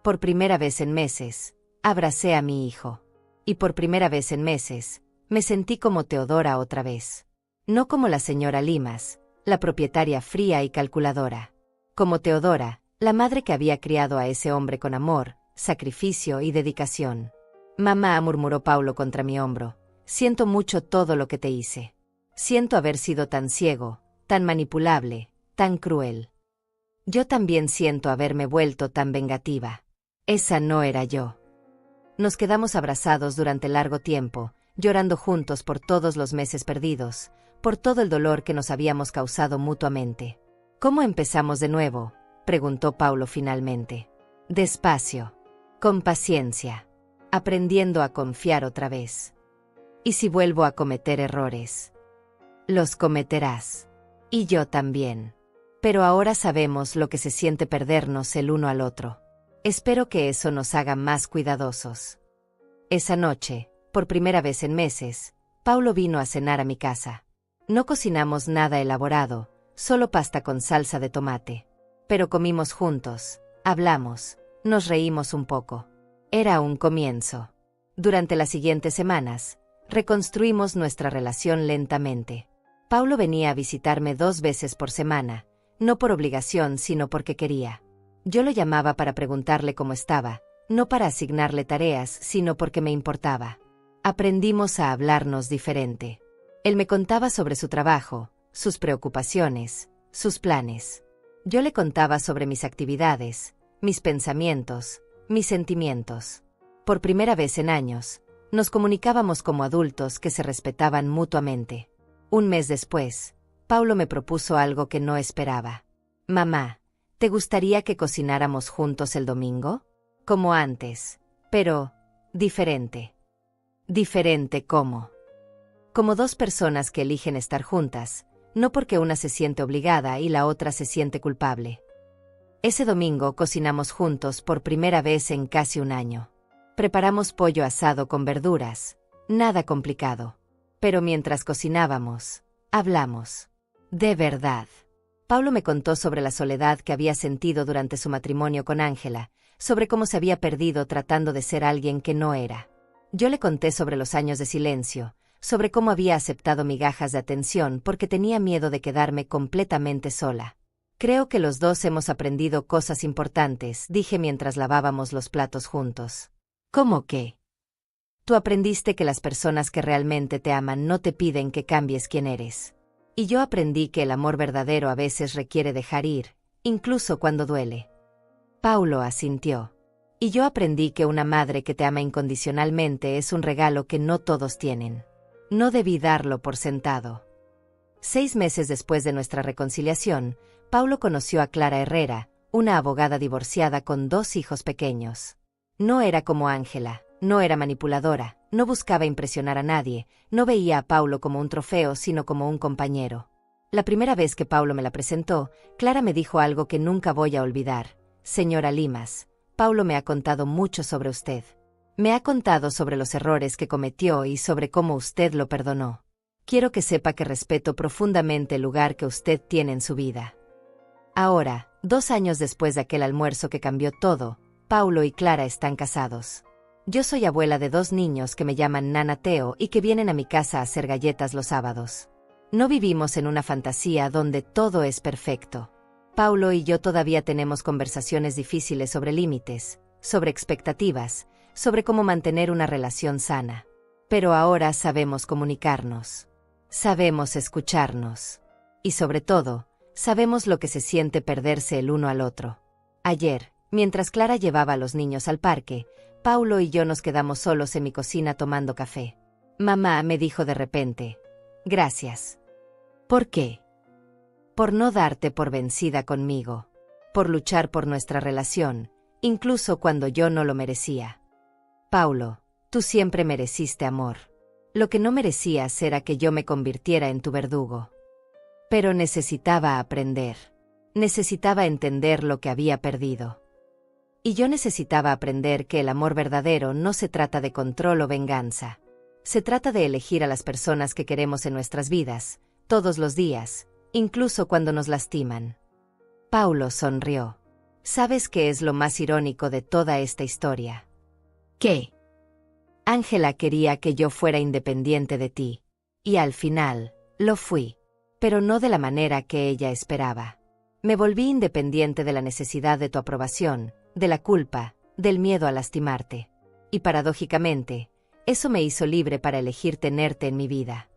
Por primera vez en meses, abracé a mi hijo. Y por primera vez en meses, me sentí como Teodora otra vez. No como la señora Limas, la propietaria fría y calculadora. Como Teodora, la madre que había criado a ese hombre con amor, sacrificio y dedicación. Mamá, murmuró Paulo contra mi hombro, siento mucho todo lo que te hice. Siento haber sido tan ciego, tan manipulable, tan cruel. Yo también siento haberme vuelto tan vengativa. Esa no era yo. Nos quedamos abrazados durante largo tiempo, llorando juntos por todos los meses perdidos, por todo el dolor que nos habíamos causado mutuamente. ¿Cómo empezamos de nuevo?, preguntó Paulo finalmente. Despacio. Con paciencia. Aprendiendo a confiar otra vez. ¿Y si vuelvo a cometer errores? Los cometerás. Y yo también. Pero ahora sabemos lo que se siente perdernos el uno al otro. Espero que eso nos haga más cuidadosos. Esa noche, por primera vez en meses, Paulo vino a cenar a mi casa. No cocinamos nada elaborado, solo pasta con salsa de tomate. Pero comimos juntos, hablamos, nos reímos un poco. Era un comienzo. Durante las siguientes semanas, reconstruimos nuestra relación lentamente. Paulo venía a visitarme 2 veces por semana, no por obligación sino porque quería. Yo lo llamaba para preguntarle cómo estaba, no para asignarle tareas sino porque me importaba. Aprendimos a hablarnos diferente. Él me contaba sobre su trabajo, sus preocupaciones, sus planes. Yo le contaba sobre mis actividades, mis pensamientos, mis sentimientos. Por primera vez en años, nos comunicábamos como adultos que se respetaban mutuamente. Un mes después, Paulo me propuso algo que no esperaba. Mamá, ¿te gustaría que cocináramos juntos el domingo? Como antes, pero diferente. ¿Diferente cómo? Como 2 personas que eligen estar juntas, no porque una se siente obligada y la otra se siente culpable. Ese domingo cocinamos juntos por primera vez en casi un año. Preparamos pollo asado con verduras, nada complicado. Pero mientras cocinábamos, hablamos. De verdad. Paulo me contó sobre la soledad que había sentido durante su matrimonio con Ángela, sobre cómo se había perdido tratando de ser alguien que no era. Yo le conté sobre los años de silencio, sobre cómo había aceptado migajas de atención porque tenía miedo de quedarme completamente sola. Creo que los dos hemos aprendido cosas importantes, dije mientras lavábamos los platos juntos. ¿Cómo qué? Tú aprendiste que las personas que realmente te aman no te piden que cambies quién eres. Y yo aprendí que el amor verdadero a veces requiere dejar ir, incluso cuando duele. Paulo asintió. Y yo aprendí que una madre que te ama incondicionalmente es un regalo que no todos tienen. No debí darlo por sentado. 6 meses después de nuestra reconciliación, Paulo conoció a Clara Herrera, una abogada divorciada con 2 hijos pequeños. No era como Ángela, no era manipuladora, no buscaba impresionar a nadie, no veía a Paulo como un trofeo sino como un compañero. La primera vez que Paulo me la presentó, Clara me dijo algo que nunca voy a olvidar. Señora Limas, Paulo me ha contado mucho sobre usted. Me ha contado sobre los errores que cometió y sobre cómo usted lo perdonó. Quiero que sepa que respeto profundamente el lugar que usted tiene en su vida. Ahora, 2 años después de aquel almuerzo que cambió todo, Paulo y Clara están casados. Yo soy abuela de 2 niños que me llaman Nana Teo y que vienen a mi casa a hacer galletas los sábados. No vivimos en una fantasía donde todo es perfecto. Paulo y yo todavía tenemos conversaciones difíciles sobre límites, sobre expectativas, sobre cómo mantener una relación sana. Pero ahora sabemos comunicarnos. Sabemos escucharnos. Y sobre todo, sabemos lo que se siente perderse el uno al otro. Ayer, mientras Clara llevaba a los niños al parque, Paulo y yo nos quedamos solos en mi cocina tomando café. Mamá me dijo de repente, gracias. ¿Por qué? Por no darte por vencida conmigo. Por luchar por nuestra relación, incluso cuando yo no lo merecía. Paulo, tú siempre mereciste amor. Lo que no merecías era que yo me convirtiera en tu verdugo. Pero necesitaba aprender. Necesitaba entender lo que había perdido. Y yo necesitaba aprender que el amor verdadero no se trata de control o venganza. Se trata de elegir a las personas que queremos en nuestras vidas, todos los días, incluso cuando nos lastiman. Paulo sonrió. ¿Sabes qué es lo más irónico de toda esta historia? ¿Qué? Ángela quería que yo fuera independiente de ti. Y al final, lo fui. Pero no de la manera que ella esperaba. Me volví independiente de la necesidad de tu aprobación, de la culpa, del miedo a lastimarte. Y paradójicamente, eso me hizo libre para elegir tenerte en mi vida.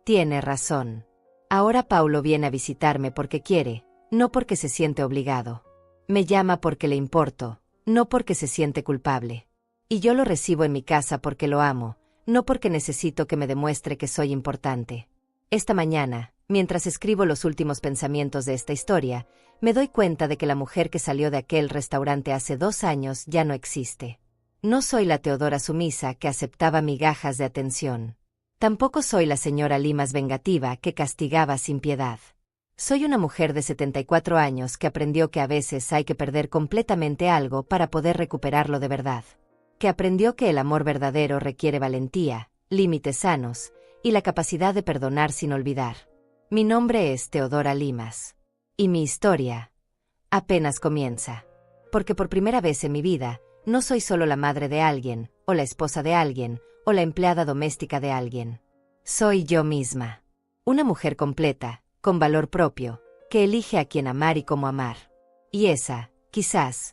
Tiene razón. Ahora Paulo viene a visitarme porque quiere, no porque se siente obligado. Me llama porque le importo, no porque se siente culpable. Y yo lo recibo en mi casa porque lo amo, no porque necesito que me demuestre que soy importante. Esta mañana, Mientras escribo los últimos pensamientos de esta historia, me doy cuenta de que la mujer que salió de aquel restaurante hace 2 años ya no existe. No soy la Teodora sumisa que aceptaba migajas de atención. Tampoco soy la señora Limas vengativa que castigaba sin piedad. Soy una mujer de 74 años que aprendió que a veces hay que perder completamente algo para poder recuperarlo de verdad. Que aprendió que el amor verdadero requiere valentía, límites sanos, y la capacidad de perdonar sin olvidar. Mi nombre es Teodora Limas. Y mi historia apenas comienza. Porque por primera vez en mi vida, no soy solo la madre de alguien, o la esposa de alguien, o la empleada doméstica de alguien. Soy yo misma. Una mujer completa, con valor propio, que elige a quién amar y cómo amar. Y esa, quizás,